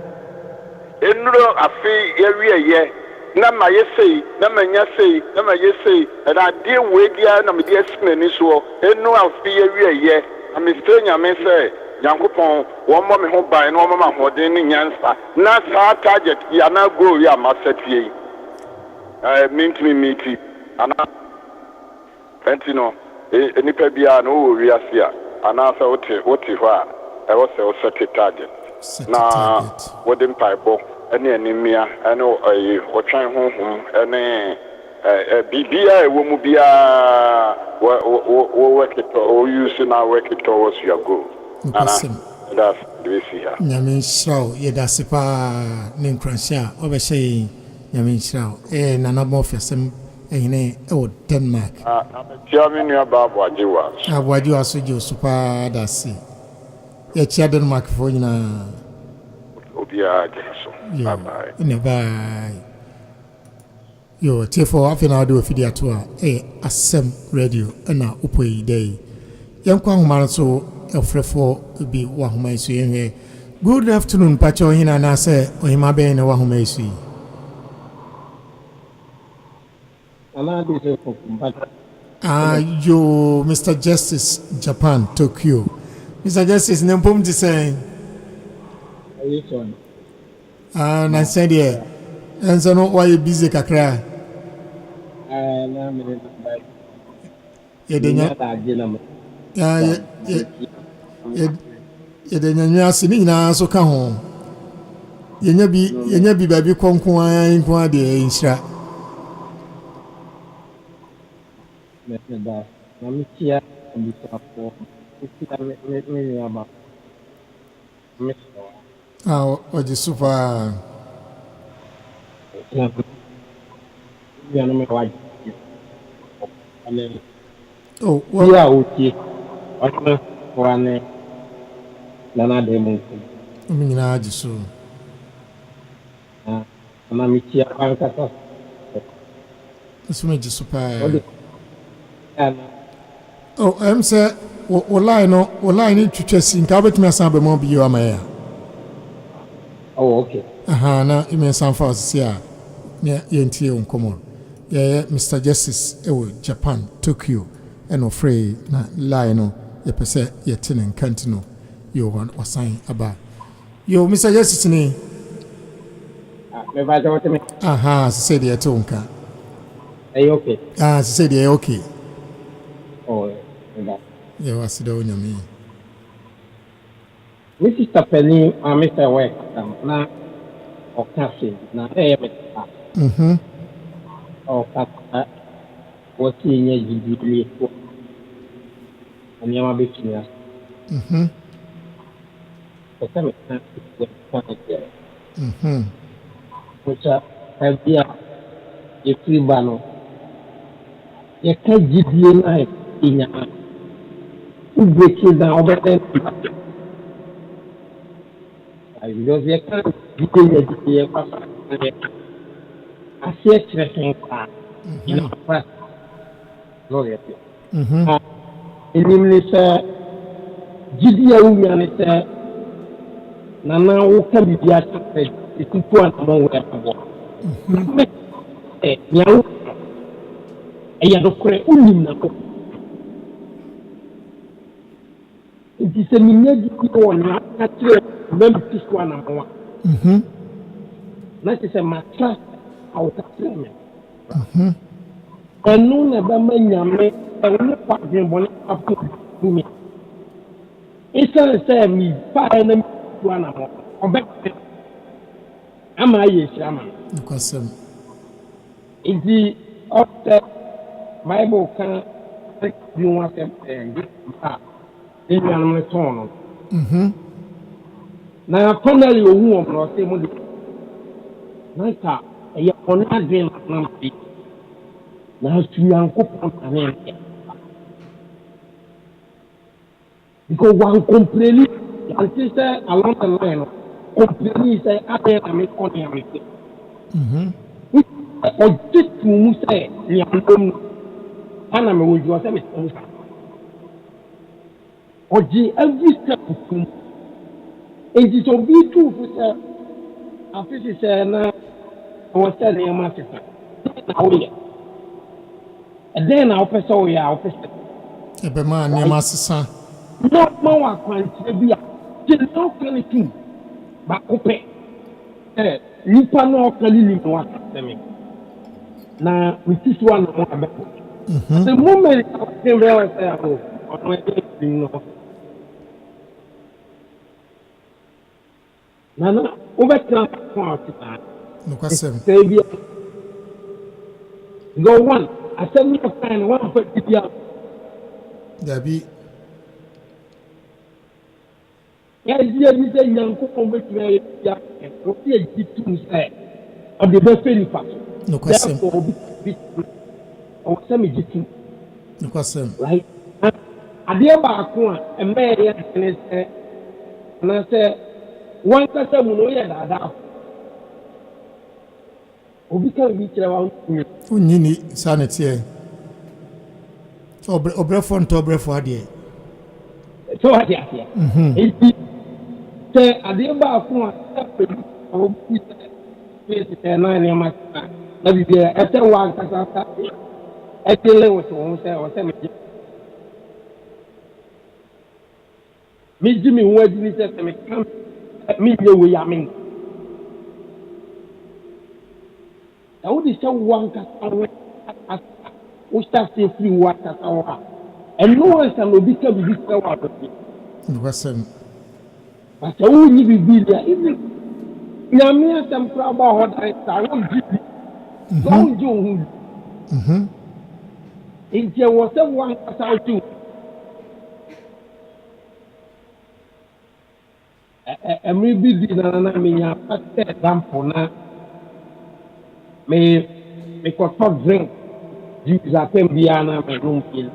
Speaker 7: nnuro afe yɛwieyɛ na ma yɛsei na ma nya sei na ma yɛsei ɛna adeɛ wei biara na mede asi m'ani soɔ ɛnu afe yɛwieyɛ na mesrɛ nyame sɛ nyankopɔn wɔmmɔ me ho ban na wɔmma me ahoɔden ne nyansa na saa target yi anaa goal yi a masɛte yi mentumi meeti anaa ɛnti no nnipa biara na wɔwɔ wiase a anaasɛ wote hɔ a ɛwɔ sɛ wosɛte target na wode mpaebɔ ɛne animia ɛne ɔtwɛn honhom ɛne biribiara ɛwɔ mu biara wɔwɛketɔ na wɔwɛketɔ wɔ so yago that's the way see her.
Speaker 2: Nyame nhyira wo yɛda ase paa ne nkranhyɛ a ɔbɛhyɛ yɛn nyame nhyira wo nana bɔfɛ sɛm ɛhene ɛwɔ Denmark
Speaker 7: tia me nua Aboagyewa
Speaker 2: Aboagyewa so gye so paa da ase yɛkyia Denmark fo nyinaa
Speaker 7: obiara gye so bye
Speaker 2: bye yo tiefo afei na wode ofidi ato a Asɛm radio ɛna upo yi dai yankwa ahoma no so ɛfrɛfo bi wahoma yi so yɛhwɛ good afternoon pacho hina na sɛ ohima bɛn na wahoma yi so yi yo Mr. Justice Japan Tokyo Mr. Justice nempom ti sɛ na sɛ deɛ ɛnso no wayɛ busy kakra yɛde nyanya ase ne nyinaa so ka ho yɛnya bi baabi kɔnko a deɛ nhyira oje super oh well yeah okay one nana demo mina aje so ana mitia banka sa sume je super oh say online ni twetwasi nka betumi asan be mo bi yo amaya oh okay na ime san fa sia ne yentie onkomo Mr. Justice Japan Tokyo eno free na line no yepese yetine nkanti no yo wasan aba yo Mr. Justice ni me ba jo teme say the etonka okay say the okay oh yeah what's the onyame Mr. Penny Mr. Work na okase na what's in your GDP? And you're a bit here. For some time, which are a free banner. You can't give you life in your eye. You break it down over there. Because you can't give you I see a tracking car in a press. Look at it. In English, Gidia Union is Nana who can be the aspect. It's important among where I walk. Young, a young correct Unimako. It is a minute one, actually, remember this one number one. That is a mattress. Out of them. And no never many and no partner one up to me. It's a same fire and one of am I a shaman? Is the after Bible can you want them and get in your return?
Speaker 8: na finally ohu o no say mo de na ka e on adwen na mpi na Yankopon ane because one complain and say along the line complain say I make on everything o just mu say ni andom ana me woju o say me o ji every step kum and it will be true for say afisi say na o say na ma sesa na o ye and then I offer so ya offer
Speaker 2: ebe ma ni ma sesa
Speaker 8: no wa kwantire bia je no kan tu ba kope nipa no kalili no asemi na witisi wa no abe the moment I realize that on my thing no nana overcome part
Speaker 2: no kwasem
Speaker 8: go one asemi of time one for bia
Speaker 2: dabi
Speaker 8: ya dia ni say Yankopon betwe ya o tie jitu say o de be feli fa
Speaker 2: no kwasem
Speaker 8: o semi jitu
Speaker 2: no kwasem
Speaker 8: right ade ba ko a embe ya ne say na say one kasa mu no ya dada obi ka bi kira wa
Speaker 2: unyini sanete obrefo nto obrefo ade
Speaker 8: so ade ade say ade ba ko a o bi se na ne ma na bi e se wa kasa e tele wo so say me jimi wo di ni say me kam me ye we ya me I would say one kasa o start to free water kasa and no one can be water
Speaker 2: no kwasem
Speaker 8: but o ni bi dia even nyame asem pra ba ho dai ta won jibi don jo hu inje wo se one kasa o tu mi bi di na me nya pate dampo na me ko to drink Jesus atem bia na me no feel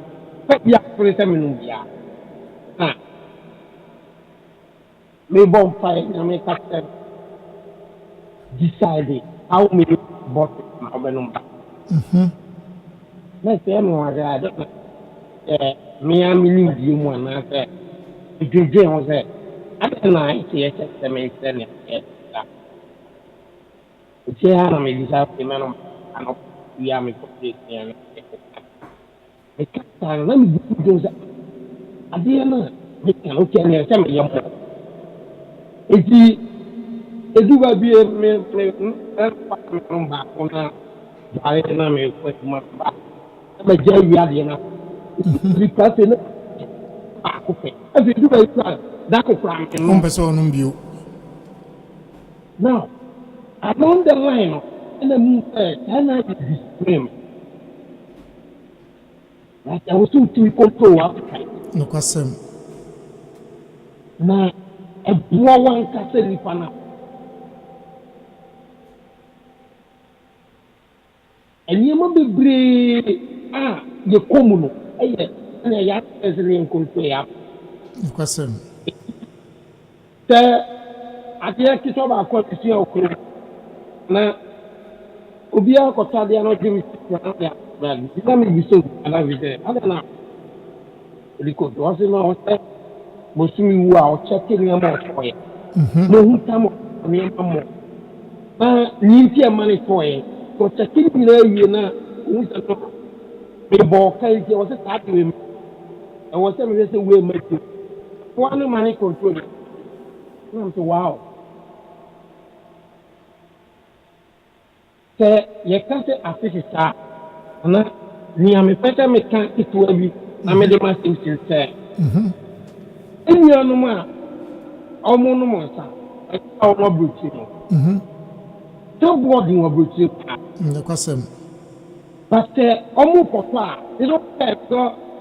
Speaker 8: pe bia free se me no bia me bon fire na me ka decide how me bought na be no na se no aga me am ni di mu na se jeje on se na ite se me se ne Uche hana me disa meno ano ya me kote ya me kata na me bujo ade na me kan o ke ne se me yam eti edu ba bi me pa me ba ko na dare na me ko ma ba me je wi ade na bi ka se na ba ko pe e du ba ita da ko fra me no
Speaker 2: pese onum bio
Speaker 8: now along the line, and the moon can I disclaim that I was soon to control appetite.
Speaker 2: No kwasem
Speaker 8: Na a one castle in Pana. And you may be brave. The common, and a yacht as a link control.
Speaker 2: no kwasem
Speaker 8: I dare to talk about what is your crew. Na obi akota dia no jimi na ya ba dia me biso ala vide ala na liko do se no o mosumi wu a o check ni am o toye no hu tam ni am mo na ni ti am ni toye ko check ni na wie na hu se to me bo kai ti o se ta ti we e wo se me se we ma ti one man control na so wow ye can't affiche ça. Ni a me peta me can it will be a medema simple say. In your numa, or monomosa, or more brutal. So boarding or brutal.
Speaker 2: no kwasem
Speaker 8: But almost for far, they don't have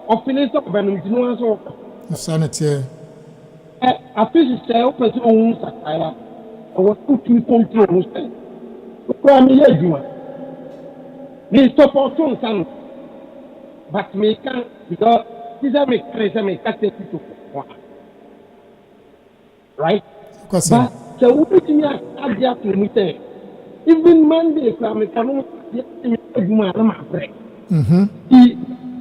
Speaker 8: or finish up when we do so.
Speaker 2: sanete
Speaker 8: a fish say open to own sakaya. I was putting control. Kwa mi ye juma. Me support on some. But me can because this is me crazy me cut it to one. Right? But so what do you have to me say? Even Monday me can get me juma na ma break.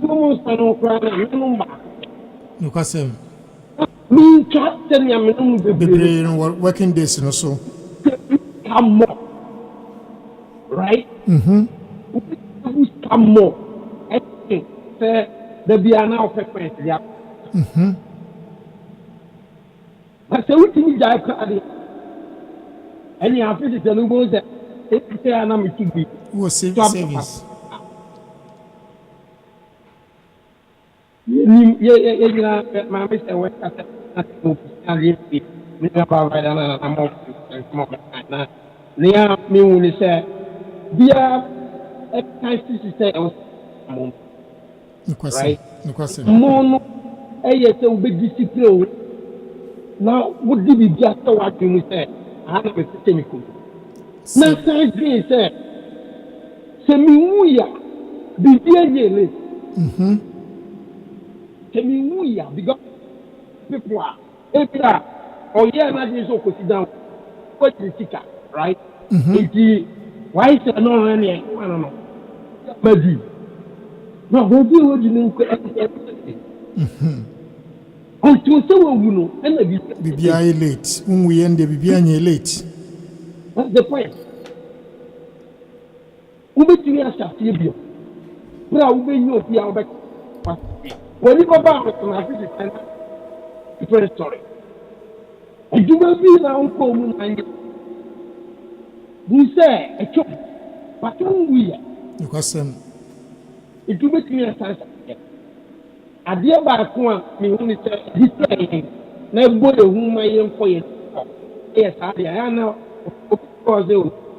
Speaker 8: Almost no problem no ba.
Speaker 2: No kwasem.
Speaker 8: Me trust me am no be
Speaker 2: working days no so.
Speaker 8: Come more. Right? Come more. I think the Biana of frequency. But so what you die carry. And you have to tell you that it's a number to be.
Speaker 2: Who was savings?
Speaker 8: My Mr. West near me when he said, Dear, a kind to say, I was right. Mono, a yet a big discipline. Now, would you be just what you said? I have a technical. Now, Sandy said, Semimuya, be dearly. Semimuya, because people are, or yeah, not so put down. What is it, right? Why is it not any? I don't know. Maybe. No, what do you know? Until someone will know, and
Speaker 2: be late. When we end the BBI late.
Speaker 8: That's the point. Ubeti ya shafibio. Bra ubenyo pia obek. When you go back to my visit, different story. And you will be now home and you say a chop, but we are.
Speaker 2: Because
Speaker 8: it will make me a sense. I dear by one, me only say this thing. Never whom I am for you. Yes, I know. Of course,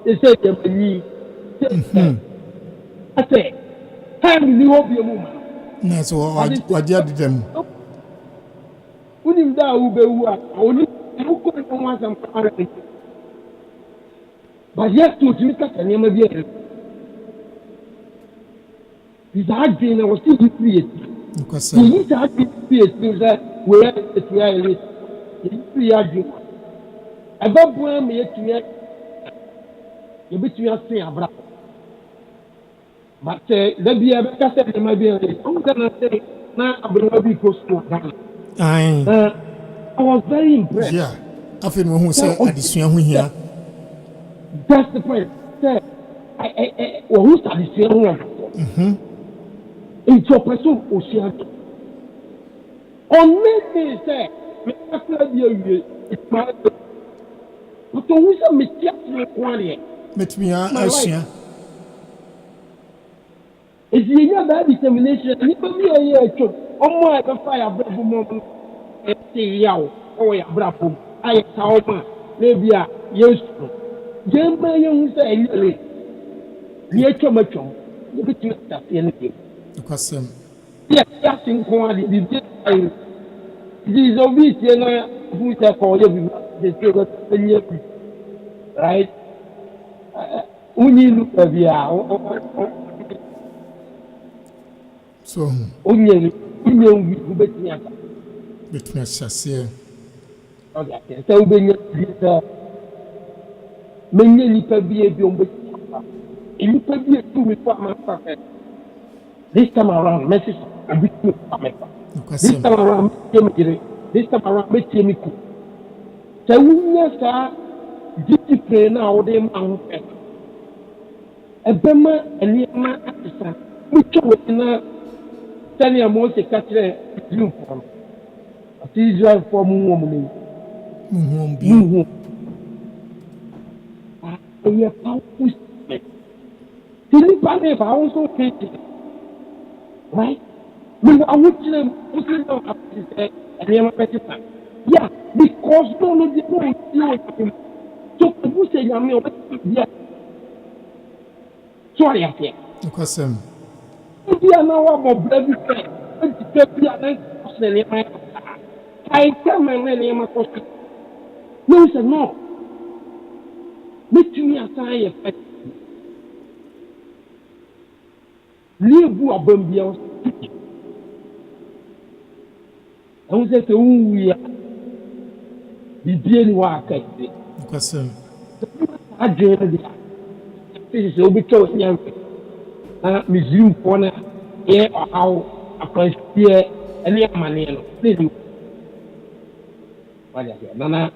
Speaker 8: they say to me, I say, how will you hope your woman?
Speaker 2: That's what you did them.
Speaker 8: When you die, who are only who couldn't want some parents. But yet, to look at the name of the other. His hard being I was still created. He had been created that where it's really three arguments. About when me to yet you between us say a bravo. But there be a better set in my being. I'm gonna say now I will be close to that. I was very impressed.
Speaker 2: Yeah, I feel who say addition here.
Speaker 8: That's the point. I who started saying in your person, Ocean. On many say, it's my. But who is a mistake?
Speaker 2: Let me ask you.
Speaker 8: It's the other determination. You can be a year to almost a fire bravo moment. And say, Yow, oh, yeah, bravo. I saw my maybe a yes. Jemba young say, near Chomachom. You get to that anything.
Speaker 2: Because
Speaker 8: yes, in quality, this is obvious, who is there for you? They say that right? We need to look at the
Speaker 2: so,
Speaker 8: only you bet me.
Speaker 2: Between
Speaker 8: okay, so many people be a young you can be a 2 week perfect. This time around, message a bit too. This time around, this time around, make me cool. So, we are discipline now, them unfair. A Bema and Yama artisan, which was in a Tanya Mose catcher, uniform. A Israel for woman. We are powerful. Anybody if I also take it. Right? I would say, yeah, because none of the people so who say you are me? Sorry, I say.
Speaker 2: Because
Speaker 8: we are now about bloody friend. We are I tell my man, I'm a coach. No, he said, no. Make me a sign. Leave who are Bambians. I was at the we are. The daily work.
Speaker 2: Because
Speaker 8: I joined this is a bit of young museum corner here or how a place here and the money. Nana,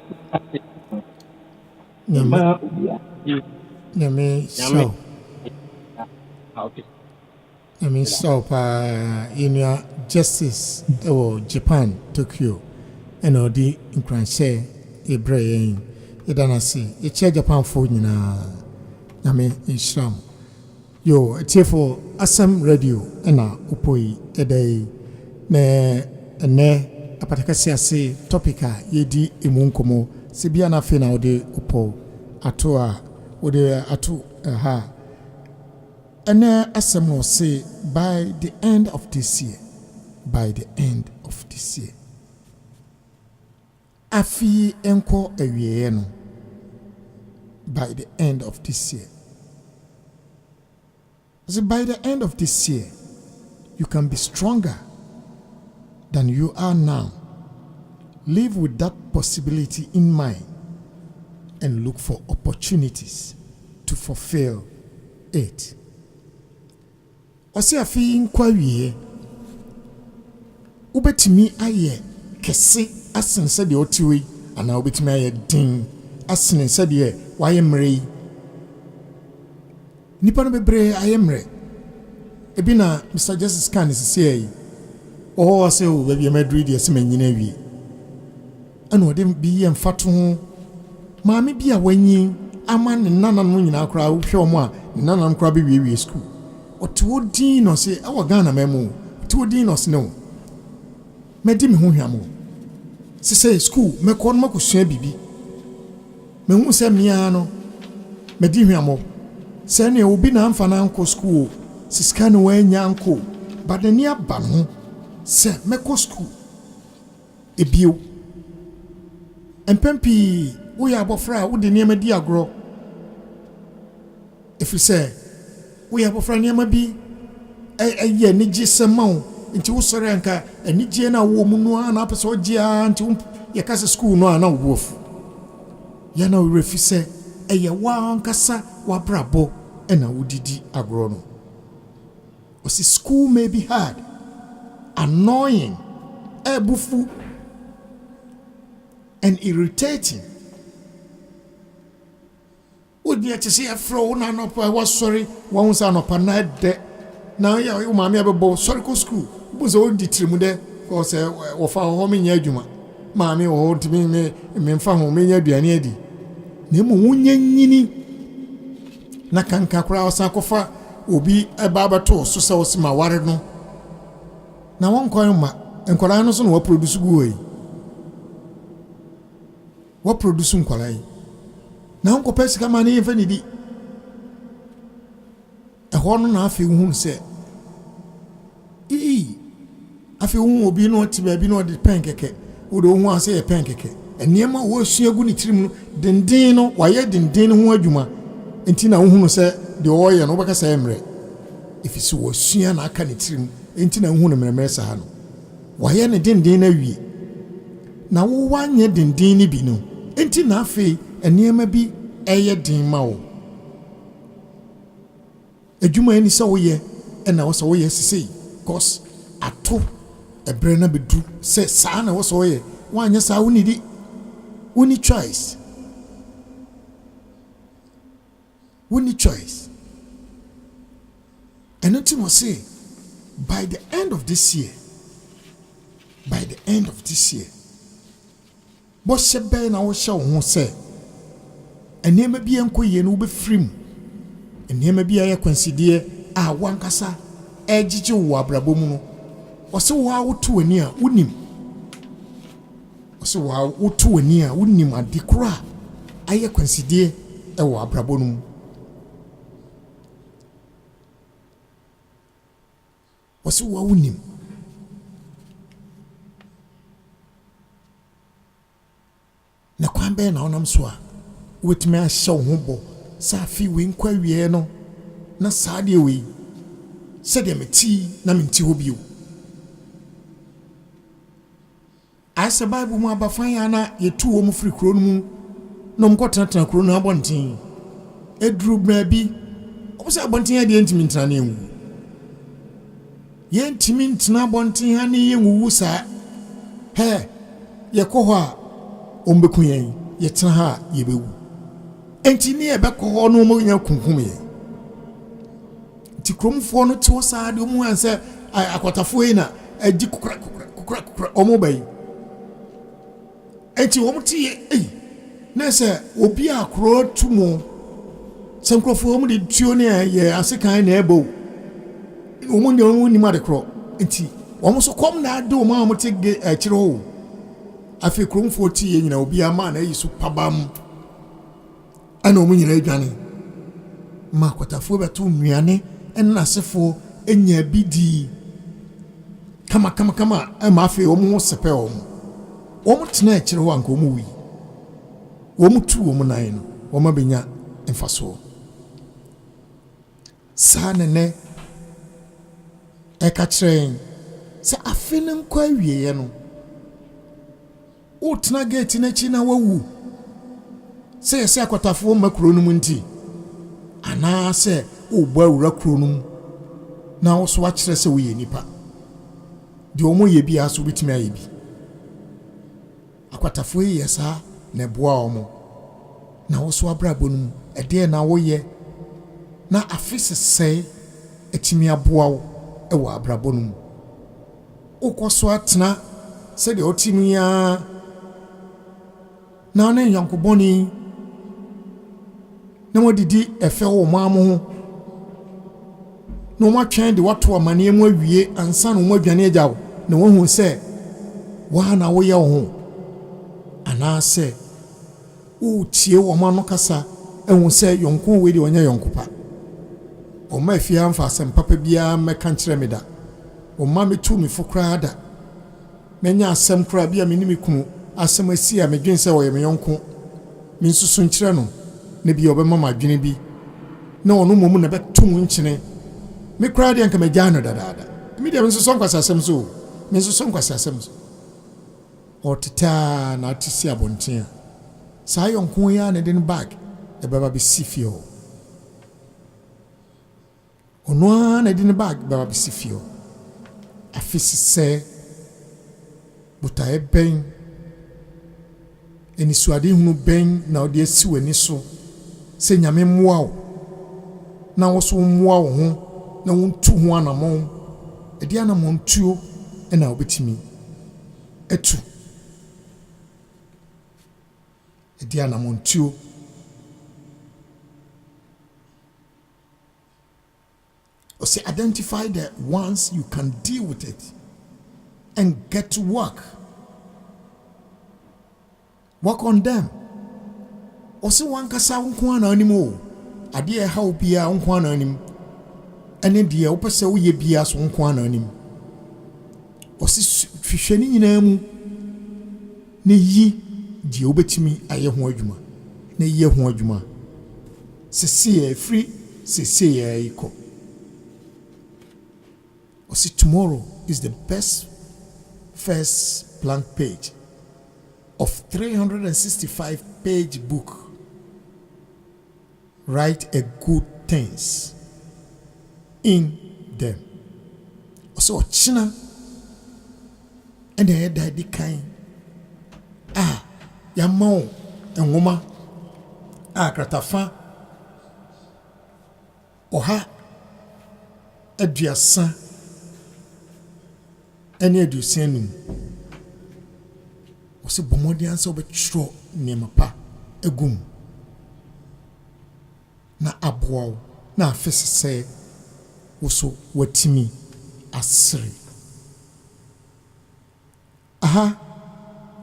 Speaker 2: in your justice or Japan, Tokyo, and all the incrance, a brain, a danasi, a chair Japan food in Isham. Yo, a cheerful Assam radio, and a upoi, a day, ne. Apatakasiase topica yedi emunkomo sibiana fena ode upo atoa ode atu ha ene asem no say by the end of this year afi enko awieye no by the end of this year. So by the end of this year you can be stronger than you are now. Live with that possibility in mind and look for opportunities to fulfill it. Ose afi nkwawie ubetimi aye kese asense de otiwe ana ubetimi aye din asense de waye mrei nipa no bebre aye mre ebi na Mr. Justice kan sisi oh say o baby Madrid yes manyina wi ana odem bi ye mfato ho maame bi a wanyi ama ne nananom nyina akra wo hwe omo a ne nananom kra be wi school oto din no say awa Ghana memo to din no sno medi me ho hwamo se say school me ko no makosua bibi me hu se mia no medi hwamo se ne obi na amfa na anko school siska no wanya anko badani aba no se meko school ebio empempi wo ya abofra wo de niam di agro if you say wo ya abofra niam bi ye ni gisemaw nti wo sore anka ani gie na wo mu no na apese ogia nti ye kase school no ana wo fu ya na wo refi se ye wa ankasa wa brabo na wo didi agro no o si school may be hard, annoying, ebufu, and irritating. Would you to see a fro na no I was sorry one son of a night de now ya mami abo sorry ko school was all the trimude cause of our home in yajuma mami o hold me fa home in yaduane adi nemu wunye nyini na kanka kura osakofa obi ebaba to so se osima ware no na won kwan ma enkola no so no produce guoi wa produce nkola yi na nko pesi kama na yefa ni di ehwo no na afi hu se afi hu obi no ti ba bi no de penkeke wo do hu ase ye penkeke eniema wo suagu ni tirim no denden no wa ye denden ho adwuma enti na hu no se de oye no baka sa emre ifisi wo sua na aka ni tirim enti na hu no mremre sa ha no wa ye ne denden na wie na wo wanye denden ni bi no enti na afi eniema bi eye din ma wo adwuma ni sa wo ye na wo sa wo ye sisi cause ato ebre na bedu se sa na wo so wo ye wanye sa wo ni di woni choice and nothing will say by the end of this year but she be na wo show ho say enema bi enko ye no be free enema bi aye consider a wankasa ejiji wo abrabo mu no o se wo awoto ani a wonim o se wo awoto ani a wonim adekora aye consider e wo abrabo no mu o se wo wonim kwan na onam so a wetime a hye wo ho bo sa afi we nkwa wie no na saade we se de meti na menti ho bio asa bible mu abafan ya na yetu wo mu firi kuro no mu no mkotena kuro no abonten edru bra bi obose abonten ya de ntimi ntana na enwu ye ntimi ntana abonten ha ne ye nwu sa he ye ko ho a ombekun yen ye tena ha ye bewu enti ne ye bekọ ho no mo nya kunkum ye ti kromfo no ti sa de mu anse akwatafo yi na adi kukra omo bai enti wo mti na se obi akro tumo sankrofo wo de tuo ne ye asekan na ebo wo mu ni ma de kro enti wo so kom na ade wo ma mo te akire ho afi kromfo ti ye nyina obi ama na yi so pabam ana wo nyina adwane ma kwatafo beto nnuane enna sefo enya bidi kama ma afi wo mu sepe wo mu tena akire ho anko mu wi wo mu tu wo mu nan no wo ma benya emfaso sa ne eka kire se afi ne nkwa wieye no o tena gate na chi na wawu se akwatafo makuro no mu nti ana se o bo awura kuro no na wo so akire se wo ye nipa de wo mo ye bia so bitimi aye bi akwatafo ye sa na boa omo na wo so abrabo no ede na wo ye na afisese etimi aboa wo e wo abrabo no ukoso atena se de otimi ya na ne yankoboni na modidi efe wo maamo no ma twen de wato amane mu awie ansa no mu adwane agyawo na wo hu se wa na wo ye ho ana se o tie wo ma no kasa ehun se yonko we de onya yonkopa o ma fi amfa asem papa bia meka nkire me da o ma metu me fokra da menya asem kra bia me ni me kunu asem asi a medwen se wo ye me yonko me nsusu nkire no ne bia obema madwene bi na ono momu na betu nkyene me kra de anka megya no dadaada me de nsusu nkwasa asem so me nsusu nkwasa asem so otita na atisi abontia sa yonko ya ne den bag e baba be sifio ono na den bag baba be sifio afisi se buta e ben eni suade hunu ben na ode asi wani so se nyame mmoa wo na wo so mmoa wo ho na wontu ho anamon e dia na montuo e na obetimi etu Diana Montu or say identify the ones you can deal with it and get to work on them or say one kasa unko na animo ade e how bia unko na anim ene de wo pese wo ye bia so unko na anim or say hwehwani nyina mu ne yi di obetimi aye ho adwuma na ye ho adwuma sese free sese ye iko or see tomorrow is the best first blank page of 365 page book. Write a good things in them so china and the daddy kind Yamon and woman kratafa oha aduasa ene adusianum o se bomodi ansa obetro nema pa egum na aboa na afesese wo so watimi asre aha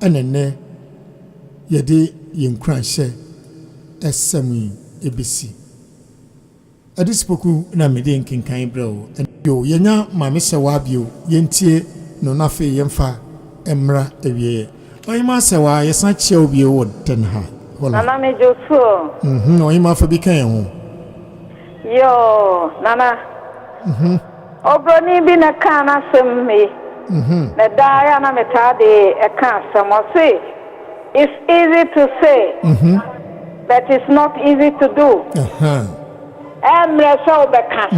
Speaker 2: enene yede yenkranhye esami ebisi adisipoku na mede nkenkan brɛwo yo yenya mame se wabio yentie no nafe yemfa emra ewie Oyima se wa yesan che obi wo den ha.
Speaker 5: Nana me Joshua.
Speaker 2: Oyima fa bi kan ho.
Speaker 5: Yo, Nana. Obroni bi na kana sem me. Na daya na metade e kan sem o say. It's easy to say. But it's not easy to do. Emre so be kan.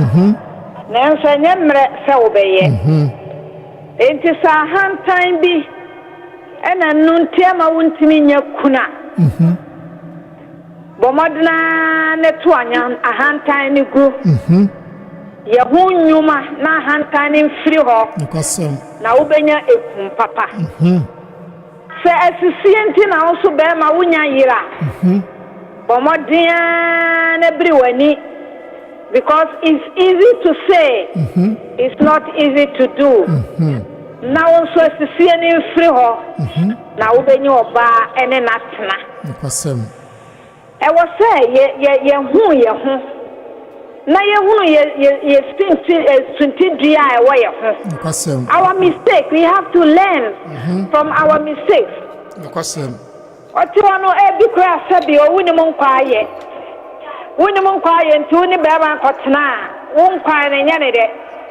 Speaker 5: Na nso nyemre so be ye. Enti sa hantan bi ena nuntia ma wuntimi nya kuna. Bomodna ne to anya ahantan ni gu. Ye hu nyuma na ahantan ni mfiri ho. Na ubenya ekum papa. Se asisienti na wo so be ma wunya yira. Bomodna ne briwani. Because it's easy to say, it's not easy to do. Now also to see any free ho. Now when you oba any natna. I was say ye hu. Na ye hu ye stinti dia way ho. Our mistake, we have to learn from our mistakes. Oti wano e bi kra sabi o woni mon kwaye. Woni mon kwaye nti woni be ma kotena won kwaye ne nya ne de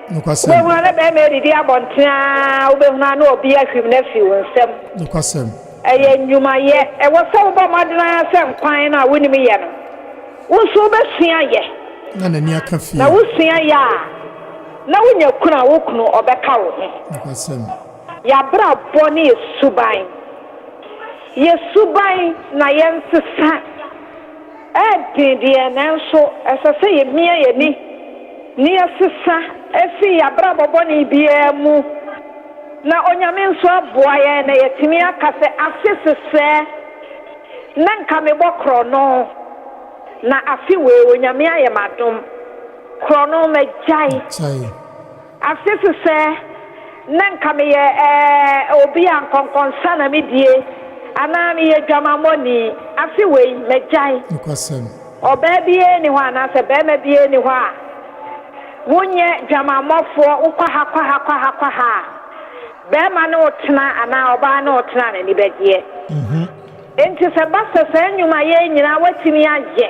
Speaker 5: we wona be ma ridi abontea wo be huna na obi ahwim na fi wonsem nkwasem eye nyuma ye e wo se wo ba madena se kwan na woni me ye no wo so be sua ye
Speaker 2: na nani aka fi
Speaker 5: na wo sua ya na wonya kuna wo kunu obeka wo
Speaker 2: nkwasem
Speaker 5: ya bra boni suban ye suban na ye nsesa Edie na nso esase ye mia ye ni asesa efi abra boboni bia mu na onyame nso aboa ye na yetimi akase asesese na nka me bokro no na afi we onyame aye madom krono mejai asesese na nka me ye obi ankonkonsa na medie ana mi ye dwamamoni afi we mejai
Speaker 2: nkwasem
Speaker 5: obabie ni hwa na se be mabie ni hwa wonye dwamamofo ukwa ha be ma na otena ana oba na otena na ni bedie enti se basa se nyuma ye nyina watimi aje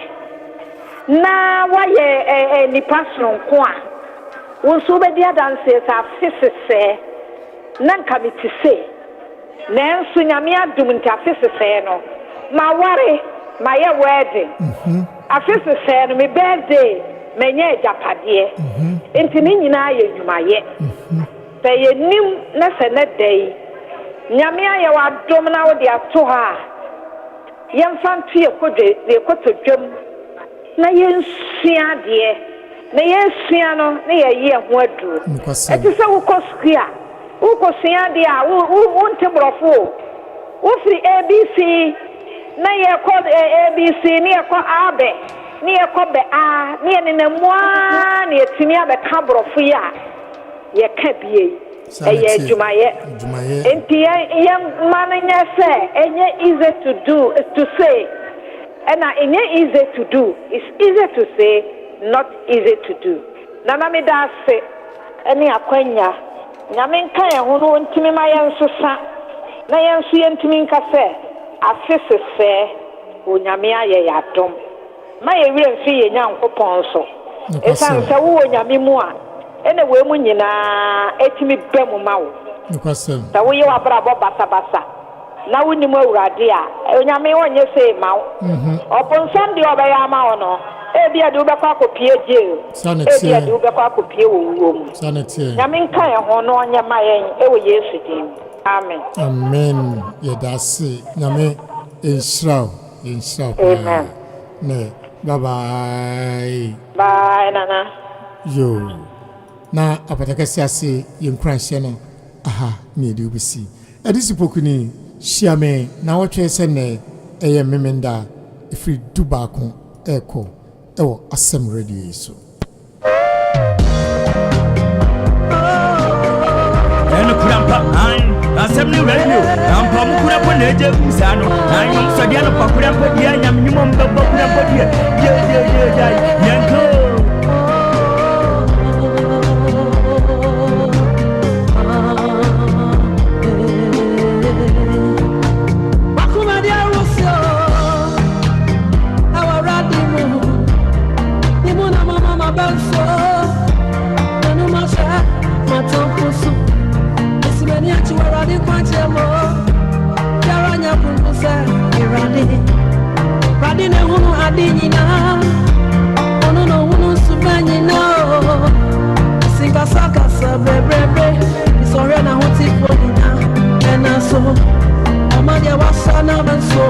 Speaker 5: na waye ni pasron ko a wonso be dia danse sa fisese na nka mitise Nensu nyame adum nti afisese no ma ware ma ye wedding afisese no me birthday menye japade enti ni nyina ye dwumaye se ye nim na se ne dai nyame aye wadom na wo de ato ha ye mfantu ye kodwe ye kotodwam na ye nsua de na ye nsua no na ye ye ho aduro eti se wo koskia ukosia dia unte brofo ufri abc na ye ko abc ni ye ko abe ni ye ko be a ni ye ne moa ni etimi abe ka brofo ya ye ka bie eye jumaye enti ye mananya say enye easy to do to say and enye easy to do it's easy to say not easy to do na na me da se eni akwanya nyame nka ye ho no ntimi ma ye nsosa na ye nso ye ntimi nka se afesese onyame aye yadom ma ye wire mfi ye nyankopon so esan se wo onyame mu a ene we mu nyina etimi bemu ma wo
Speaker 2: nkwasem
Speaker 5: ta wo ye wabra bo basa na woni mu awurade a onyame wonye se ma wo oponsam de obeya ma wo no ebi ade ubekwa akopie je ebi ade ubekwa akopie wo mu nyame nka ye ho no onye ma yen ewo Yesu din amen
Speaker 2: yedase nyame inshallah
Speaker 5: amen
Speaker 2: ne bye
Speaker 5: nana
Speaker 2: yo na apataka siase yenkranhye no aha me ede obisi edisi pokuni shiame na wotwe se ne eye memenda ifri dubako eko ewo asem radio so
Speaker 4: eno kurampa asem ni radio ampa mukura ko na eje musano na nyom so dia no pakurampa dia nyam nyum mbaba kurampa dia je yanko
Speaker 3: say Radi ne hunu adinina Ono no hunu sumani no Singa saka sa bebrebe Isore na huti fonina Ena so Amadia wasana benso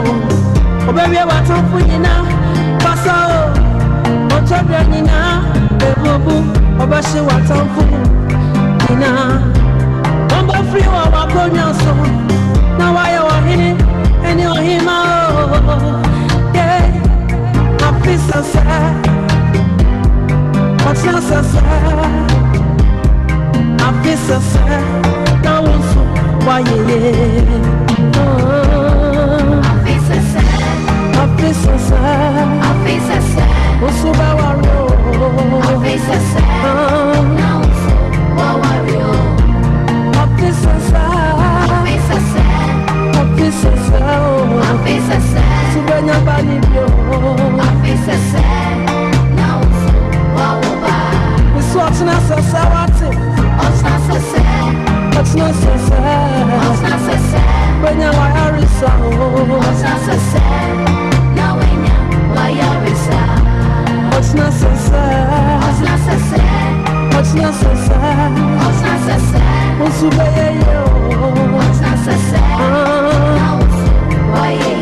Speaker 3: Obewe watamfunina Pasa o Otobre nina Bebubu Obashi watamfunina Number free wa wakonya so Na waya wahini Eni ohima Yeah I feel so sad What's not so sad I feel so sad Now so why yeah I feel so sad I feel so sad I feel so sad Usuba waro I feel so sad Now so why I feel so sad I feel so sad I feel so sad I feel so sad Subanya bani bio I feel so sad Now so why This what's not so sad What's not so sad What's not so sad What's not so sad When you are Arisa What's not so sad Now when you are Arisa What's not so sad What's not so sad What's not so sad What's not so sad What's not so sad Now why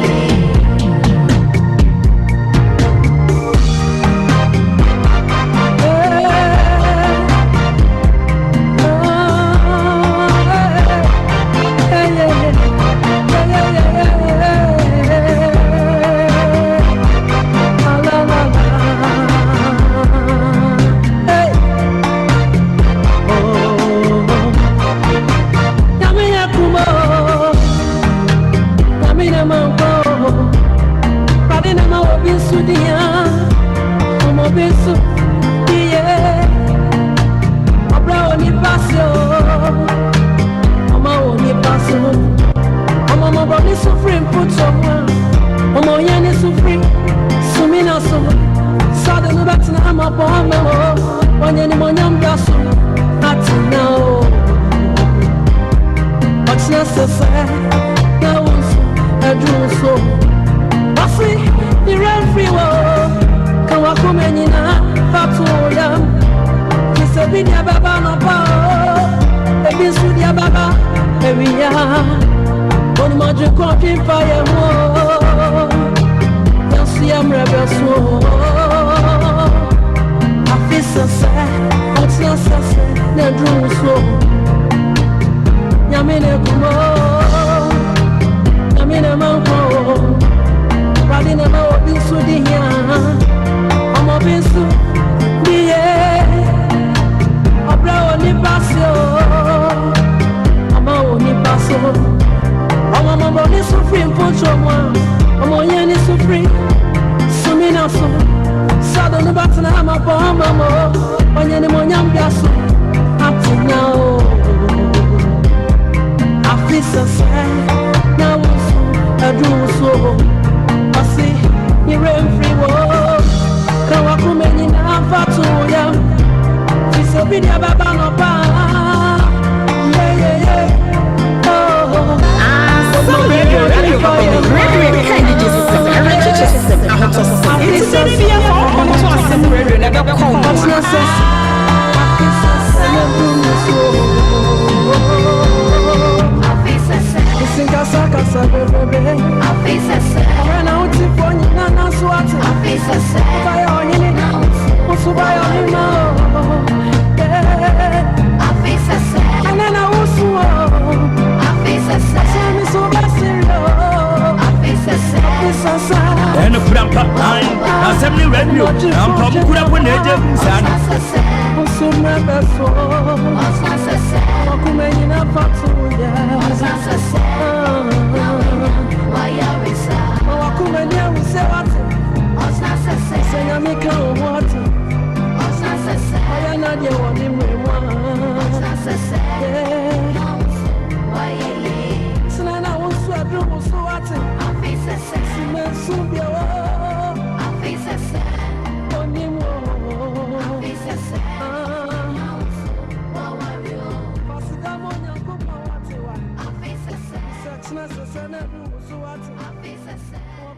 Speaker 3: Sana do so what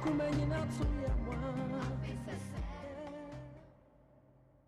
Speaker 3: kumenyi na to